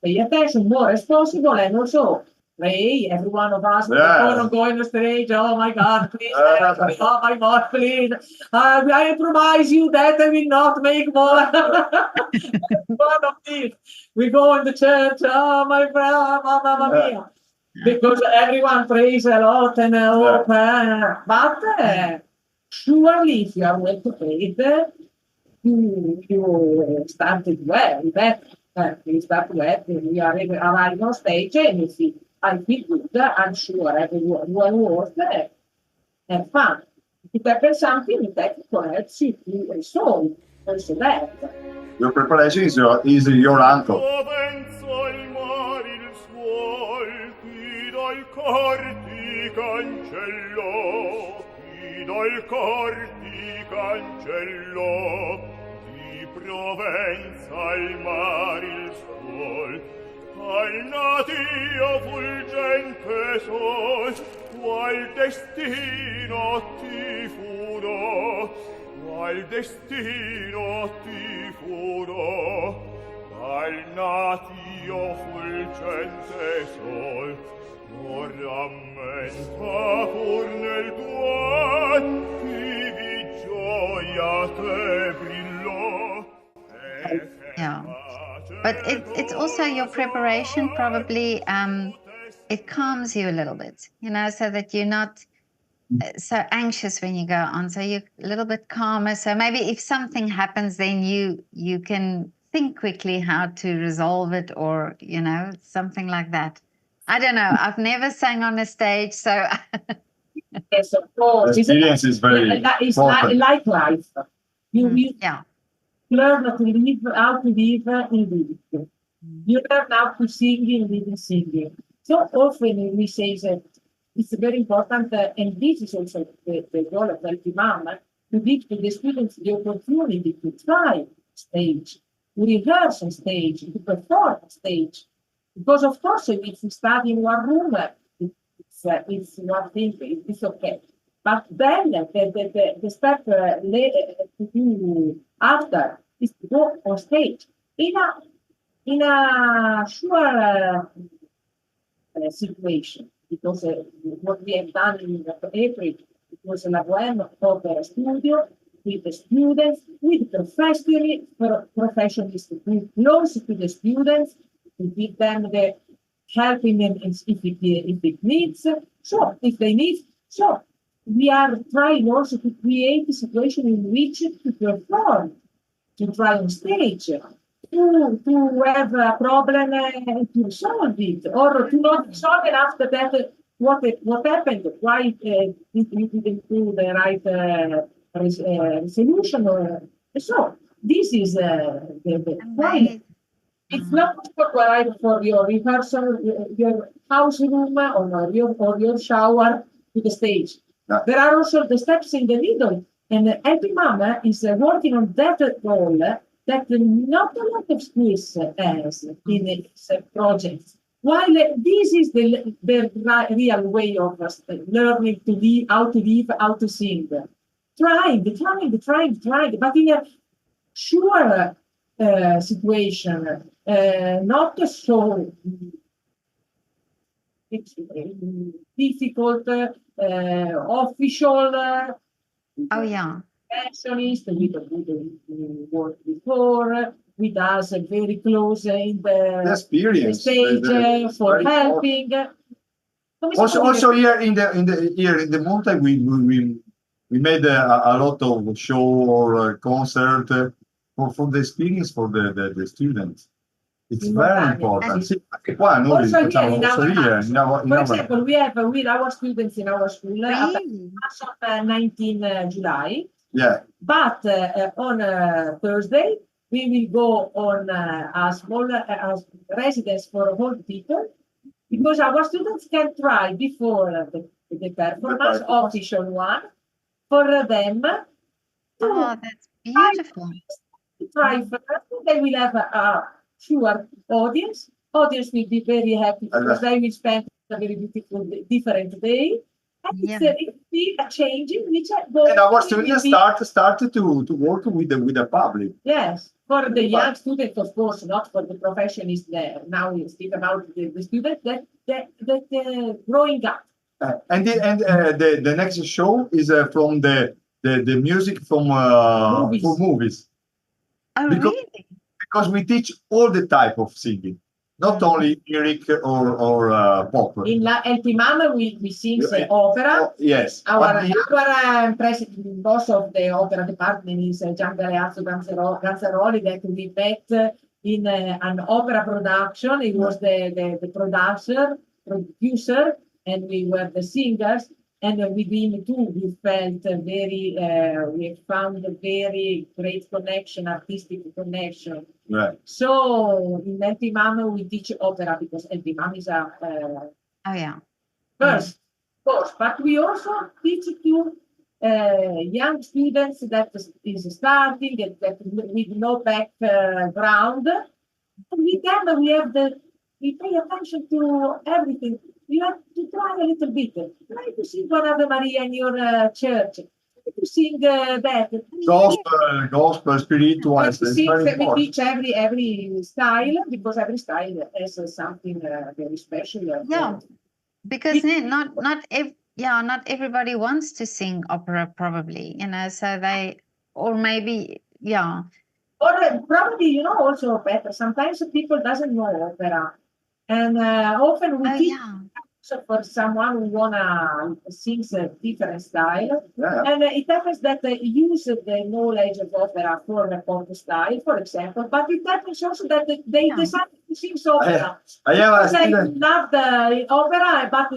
Speaker 2: pay attention more as possible and also pray. Every one of us before going on stage. Oh my God, please help me. Oh my God, please. I promise you that I will not make more. One of these. We go in the church. Oh my God, Mamma Mia. Because everyone prays a lot and hope. But surely, if you are well prepared, you started well. You start well. You are arriving on stage and you see. I feel good. I'm sure everyone was there. Have fun. If it happens something, it helps you to resolve also that.
Speaker 1: Your preparation is your uncle.
Speaker 4: Al natio fulgente sol, qual destino ti furò, al natio fulgente sol, or rammenta pur nel tuo, vivi gioia te brillò.
Speaker 3: Yeah. But it's also your preparation probably, it calms you a little bit, so that you're not so anxious when you go on. So you're a little bit calmer. So maybe if something happens, then you can think quickly how to resolve it or, something like that. I don't know. I've never sang on a stage, so...
Speaker 2: Yes, of course.
Speaker 1: Experience is very important.
Speaker 2: Like life. You
Speaker 3: Yeah.
Speaker 2: learn to live, how to live in living. You learn how to sing in living singing. So often we say that it's very important, and this is also the role of Healthy Mom, to give to the students the opportunity to try stage, to rehearse on stage, to perform on stage. Because of course, if you study in one room, it's one thing, it's okay. But then the step to do after is to go on stage in a sure situation, because what we have done in April, it was a Bohème opera studio with the students, with professionals to be close to the students, to give them the helping them if it needs. So if they need, so we are trying also to create a situation in which to perform, to try on stage, to have a problem and to solve it, or to not solve it after that. What happened? Why we didn't do the right resolution? So this is the point. It's not right for your rehearsal, your house room, or your shower to the stage.
Speaker 1: Yeah.
Speaker 2: There are also the steps in the middle, and every mama is working on that role that not a lot of schools has in its projects. While this is the real way of learning to live, how to sing. Trying, but in a sure situation, not so difficult, official,
Speaker 3: Oh yeah.
Speaker 2: professionist with work before, with us very close in
Speaker 1: The
Speaker 2: the
Speaker 1: experience.
Speaker 2: stage for
Speaker 1: very important.
Speaker 2: helping. Come si
Speaker 1: Also,
Speaker 2: può
Speaker 1: also
Speaker 2: dire?
Speaker 1: here in the mountain, we made a lot of show or concert for the experience for the students. It's
Speaker 2: In
Speaker 1: very
Speaker 2: montagna.
Speaker 1: important. Sì, anche qua noi
Speaker 2: Also here
Speaker 1: facciamo
Speaker 2: in
Speaker 1: also
Speaker 2: our
Speaker 1: here
Speaker 2: house.
Speaker 1: in our
Speaker 2: For example, we have with our students in our school
Speaker 3: Really?
Speaker 2: on 19 July,
Speaker 1: yeah.
Speaker 2: but on Thursday we will go on a small residence for old people because our students can try before the performance, official one, for them to
Speaker 3: Oh, that's beautiful.
Speaker 2: try first. They will have a sure audience. Audience will be very happy because they will spend a very beautiful, different day. And
Speaker 3: Yeah.
Speaker 2: it will be a change in which
Speaker 1: And our students started to work with the public.
Speaker 2: Yes, for the young students, of course, not for the professionals there. Now we speak about the students that growing up.
Speaker 1: And the next show is from the music from
Speaker 2: Movies.
Speaker 1: for movies.
Speaker 3: Oh,
Speaker 1: Because-
Speaker 3: really?
Speaker 1: Because we teach all the type of singing, not only lyric or pop.
Speaker 2: In El Timam, we sing opera.
Speaker 1: Oh, yes.
Speaker 2: Our
Speaker 1: But the-
Speaker 2: president, boss of the opera department is Giangalea Ganzaroli that we met in an opera production. He was the producer, and we were the singers. And with him too, we felt we found a very great connection, artistic connection.
Speaker 1: right.
Speaker 2: So in El Timam, we teach opera because El Timam is a
Speaker 3: Oh yeah.
Speaker 2: first course, but we also teach to young students that is starting that with no background. With them, we pay attention to everything. You have to try a little bit. Try to sing one Ave Maria in your church. Try to sing that.
Speaker 1: Gospel, spiritual.
Speaker 2: But
Speaker 1: It's
Speaker 2: we
Speaker 1: very important.
Speaker 2: teach every style because every style has something very special.
Speaker 3: Yeah. Because not everybody wants to sing opera, probably, so or maybe, yeah.
Speaker 2: Or probably, also better. Sometimes people doesn't know opera, and often we
Speaker 3: Oh
Speaker 2: teach
Speaker 3: yeah.
Speaker 2: also for someone who wanna sing a different style.
Speaker 1: Yeah.
Speaker 2: And it happens that they use the knowledge of opera for the pop style, for example. But it happens also that they
Speaker 3: Yeah.
Speaker 2: decide to sing opera.
Speaker 1: I have a
Speaker 2: Because they
Speaker 1: student.
Speaker 2: love the opera, but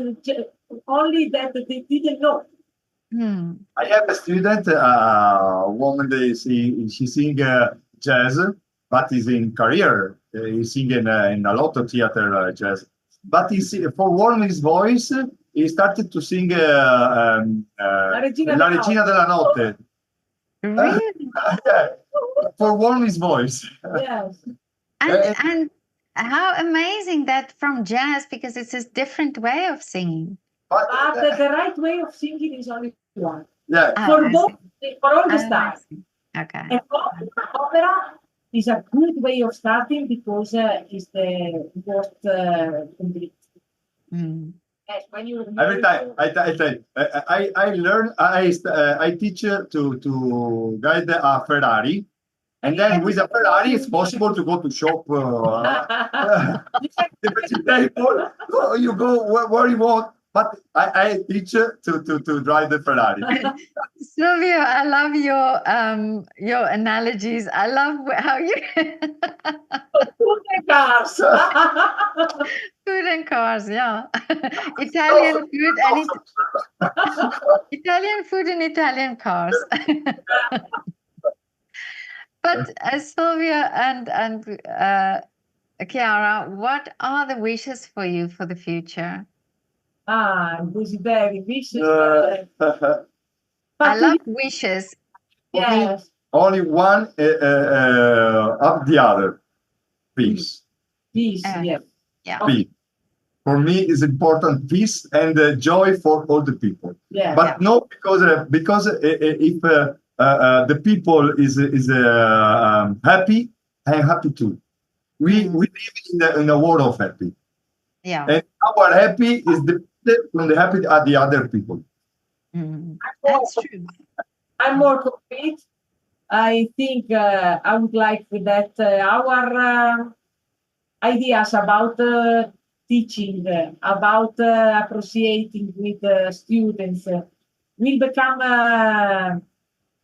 Speaker 2: only that they didn't know.
Speaker 1: I have a student, woman. She sing jazz, but is in career. He's singing in a lot of theater jazz. But for warming his voice, he started to sing La Regina della Notte.
Speaker 3: Really?
Speaker 1: For warm his voice.
Speaker 2: Yes.
Speaker 3: And how amazing that from jazz, because it's a different way of singing.
Speaker 1: But,
Speaker 2: But the right way of singing is only one.
Speaker 1: yeah.
Speaker 3: Oh,
Speaker 2: For
Speaker 3: I
Speaker 2: both, for all the
Speaker 3: see.
Speaker 2: styles.
Speaker 3: Okay.
Speaker 2: And opera is a good way of starting because it's the most complete. Yes, when you
Speaker 1: Every time I learn, I teach to guide a Ferrari, and then with a Ferrari it's possible to go to shop. The vegetable, you go where you want, but I teach to drive the Ferrari.
Speaker 3: Silvio, I love your analogies. I love how you
Speaker 2: cars.
Speaker 3: food and cars, yeah. Italian food and Italian food and Italian cars. But Silvia and Chiara, what are the wishes for you for the future?
Speaker 2: Desideri, wishes.
Speaker 3: I love wishes.
Speaker 2: Yes.
Speaker 1: Only one up the other. Peace.
Speaker 2: Peace, yes.
Speaker 3: Yeah.
Speaker 1: Peace. For me, is important peace and joy for all the people.
Speaker 2: Yeah.
Speaker 1: But no, because if the people is happy, I am happy too. We live in a world of happy,
Speaker 3: Yeah.
Speaker 1: and our happy is dependent from the happy are the other people.
Speaker 3: That's true.
Speaker 2: I'm more complete. I think I would like that our ideas about teaching, about appreciating with students will become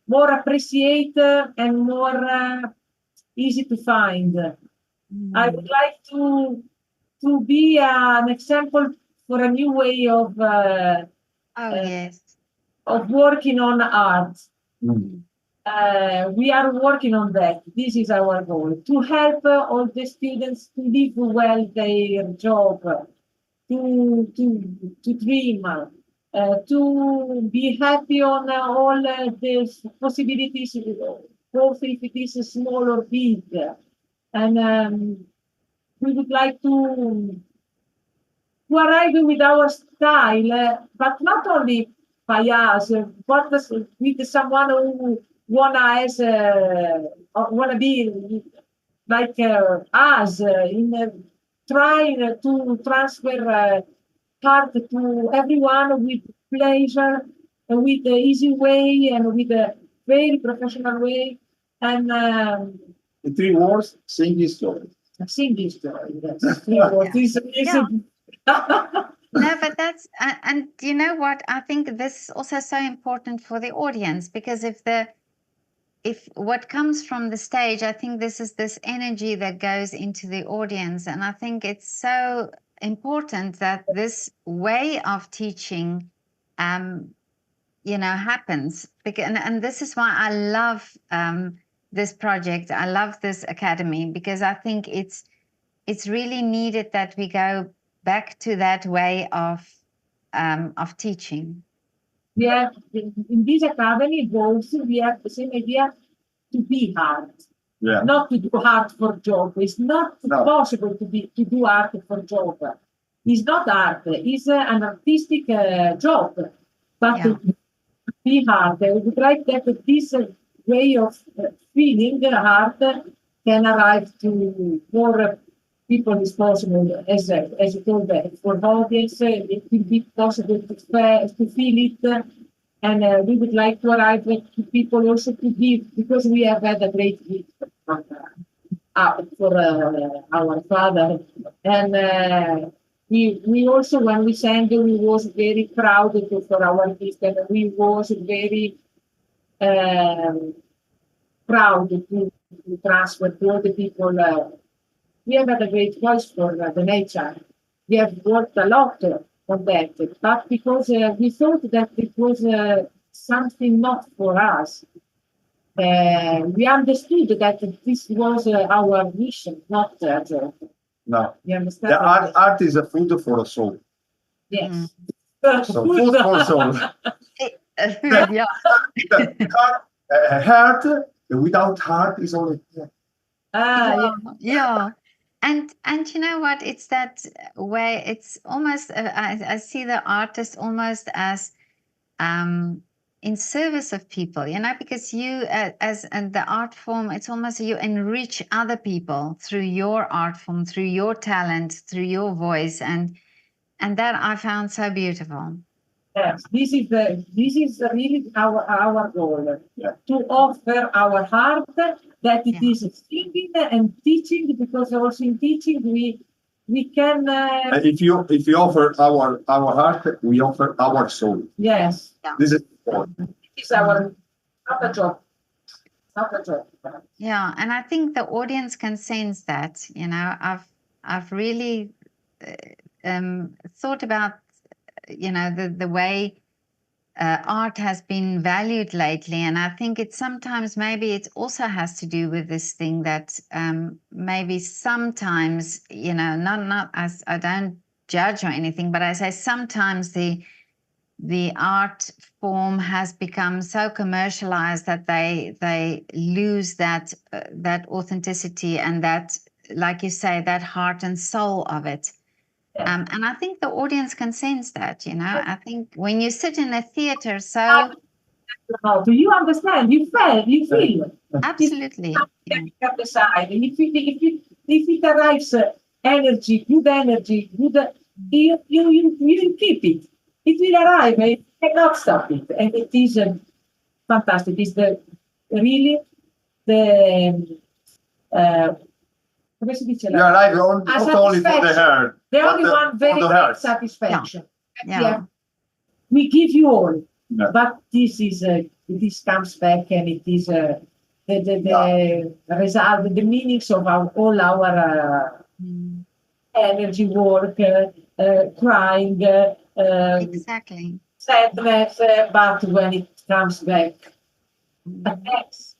Speaker 2: more appreciated and more easy to find. I would like to be an example for a new way of
Speaker 3: Yes.
Speaker 2: working on art.
Speaker 1: Mm.
Speaker 2: We are working on that. This is our goal, to help all the students to live well their job, to dream, to be happy on all the possibilities, both if it is small or big. And we would like to arrive with our style, but not only by us, but with someone who wanna be like us in trying to transfer art to everyone with pleasure, with the easy way, and with a very professional way, and
Speaker 1: In 3 words, sing this story.
Speaker 2: sing this story. That's 3 words.
Speaker 3: Yeah. No, but that's and you know what? I think this is also so important for the audience, because if what comes from the stage, I think this is this energy that goes into the audience, and I think it's so important that this way of teaching, happens. And this is why I love this project. I love this academy, because I think it's really needed that we go back to that way of teaching.
Speaker 2: We have in this academy goals, we have the same idea to be hard,
Speaker 1: Yeah.
Speaker 2: not to do art for job. It's not possible to do art for job. It's not art. It's an artistic job, but
Speaker 3: Yeah.
Speaker 2: to be hard. We would like that this way of feeling art can arrive to more people as possible. As you told, for the audience, it will be possible to feel it. And we would like to arrive to people also to give, because we have had a great gift for our father. And we also, when we sang, we was very proud for our gift, and we was very proud to transfer to other people. We have had a great voice for the nature. We have worked a lot on that, but because we thought that it was something not for us, we understood that this was our mission, not a job.
Speaker 1: No.
Speaker 2: You understand?
Speaker 1: The art is a food for a soul.
Speaker 2: Yes.
Speaker 1: So food for soul.
Speaker 3: Yeah.
Speaker 1: Heart without heart is only.
Speaker 3: Yeah. And you know what? It's that way. It's almost I see the artist almost as in service of people, because you as and the art form, it's almost you enrich other people through your art form, through your talent, through your voice, and that I found so beautiful.
Speaker 2: Yes, this is really our goal, to offer our heart, that it is singing and teaching, because also in teaching we can.
Speaker 1: If you offer our heart, we offer our soul.
Speaker 2: Yes.
Speaker 3: Yeah.
Speaker 1: This is important.
Speaker 2: It's our not a job. Not a job.
Speaker 3: Yeah, and I think the audience can sense that. I've really thought about the way art has been valued lately, and I think it's sometimes maybe it also has to do with this thing that maybe sometimes not as I don't judge or anything, but I say sometimes the art form has become so commercialized that they lose that authenticity and that, like you say, that heart and soul of it. And I think the audience can sense that, you know. I think when you sit in a theater, so
Speaker 2: Do you understand? You feel.
Speaker 3: absolutely. Yeah.
Speaker 2: At the side. If it arrives energy, good, you keep it. It will arrive. You cannot stop it, and it is fantastic. It's really the come si dice?
Speaker 1: You arrive not only for the hair,
Speaker 2: The
Speaker 1: but
Speaker 2: only one
Speaker 1: for
Speaker 2: very
Speaker 1: the
Speaker 2: great
Speaker 1: heart.
Speaker 2: satisfaction.
Speaker 3: Yeah.
Speaker 2: We give you all,
Speaker 1: Yeah.
Speaker 2: but this comes back, and it is the result, the meanings of all our
Speaker 3: Mm,
Speaker 2: energy work, crying,
Speaker 3: exactly.
Speaker 2: sadness, but when it comes back, thanks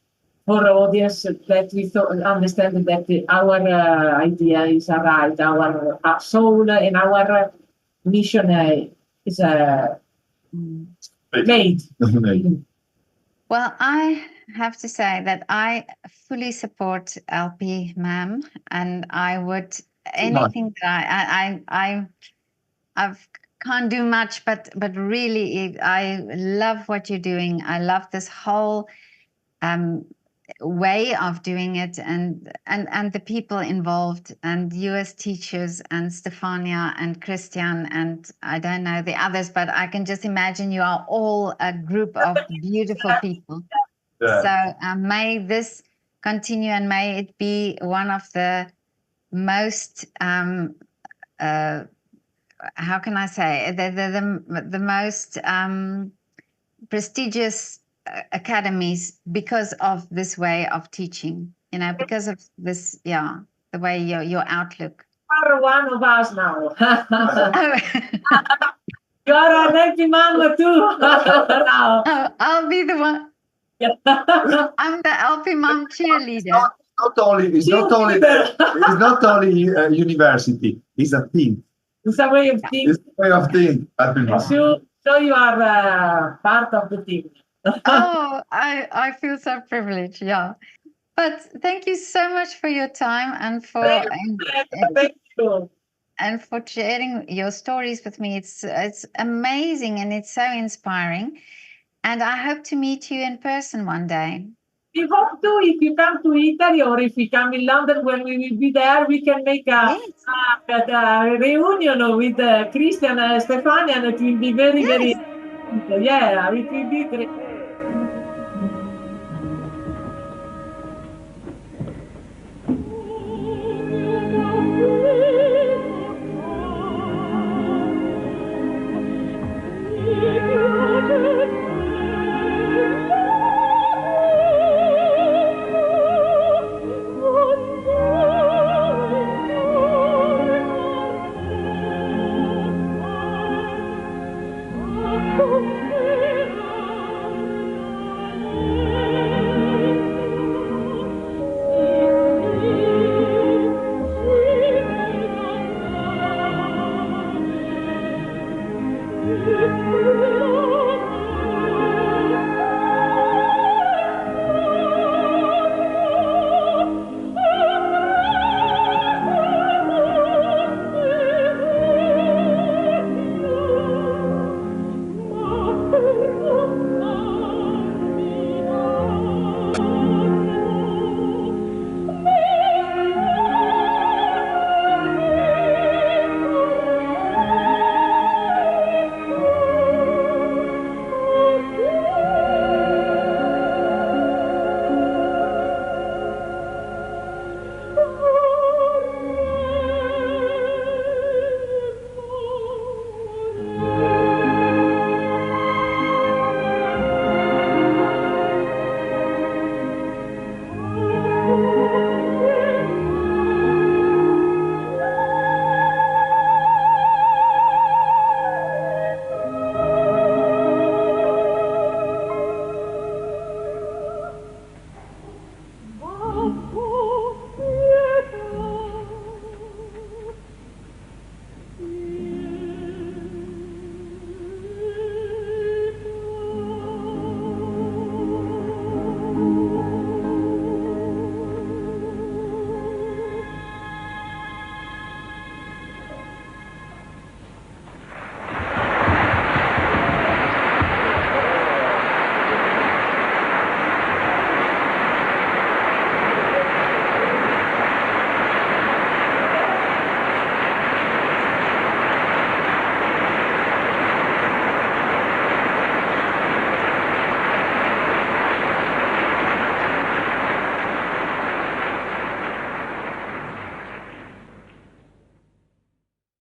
Speaker 2: for audience that we understand that our idea is right, our soul and our mission is
Speaker 3: Mm.
Speaker 2: made.
Speaker 3: Well, I have to say that I fully support LP Ma'am, and I would anything that I've can't do much, but really I love what you're doing. I love this whole way of doing it, and the people involved, and you as teachers, and Stefania and Christian, and I don't know the others, but I can just imagine you are all a group of beautiful people.
Speaker 1: Yeah.
Speaker 3: So may this continue, and may it be one of the most how can I say, the most prestigious academies because of this way of teaching, you know, because of this, the way your outlook.
Speaker 2: You are one of us now.
Speaker 3: Oh,
Speaker 2: You are an happy mama too. Now.
Speaker 3: I'll be the one. I'm the LP Mom cheerleader.
Speaker 1: It's not only university. It's a thing.
Speaker 2: It's a way of thinking.
Speaker 1: It's a way of thing.
Speaker 2: So you are part of the team.
Speaker 3: Oh, I feel so privileged. Yeah. But thank you so much for your time and for
Speaker 2: Thank you.
Speaker 3: and for sharing your stories with me. It's amazing, and it's so inspiring. And I hope to meet you in person one day.
Speaker 2: We hope to, if you come to Italy or if we come in London, when we will be there, we can make a reunion with Christian and Stefania, and it will be very,
Speaker 3: Yes.
Speaker 2: very, yeah, it will be great.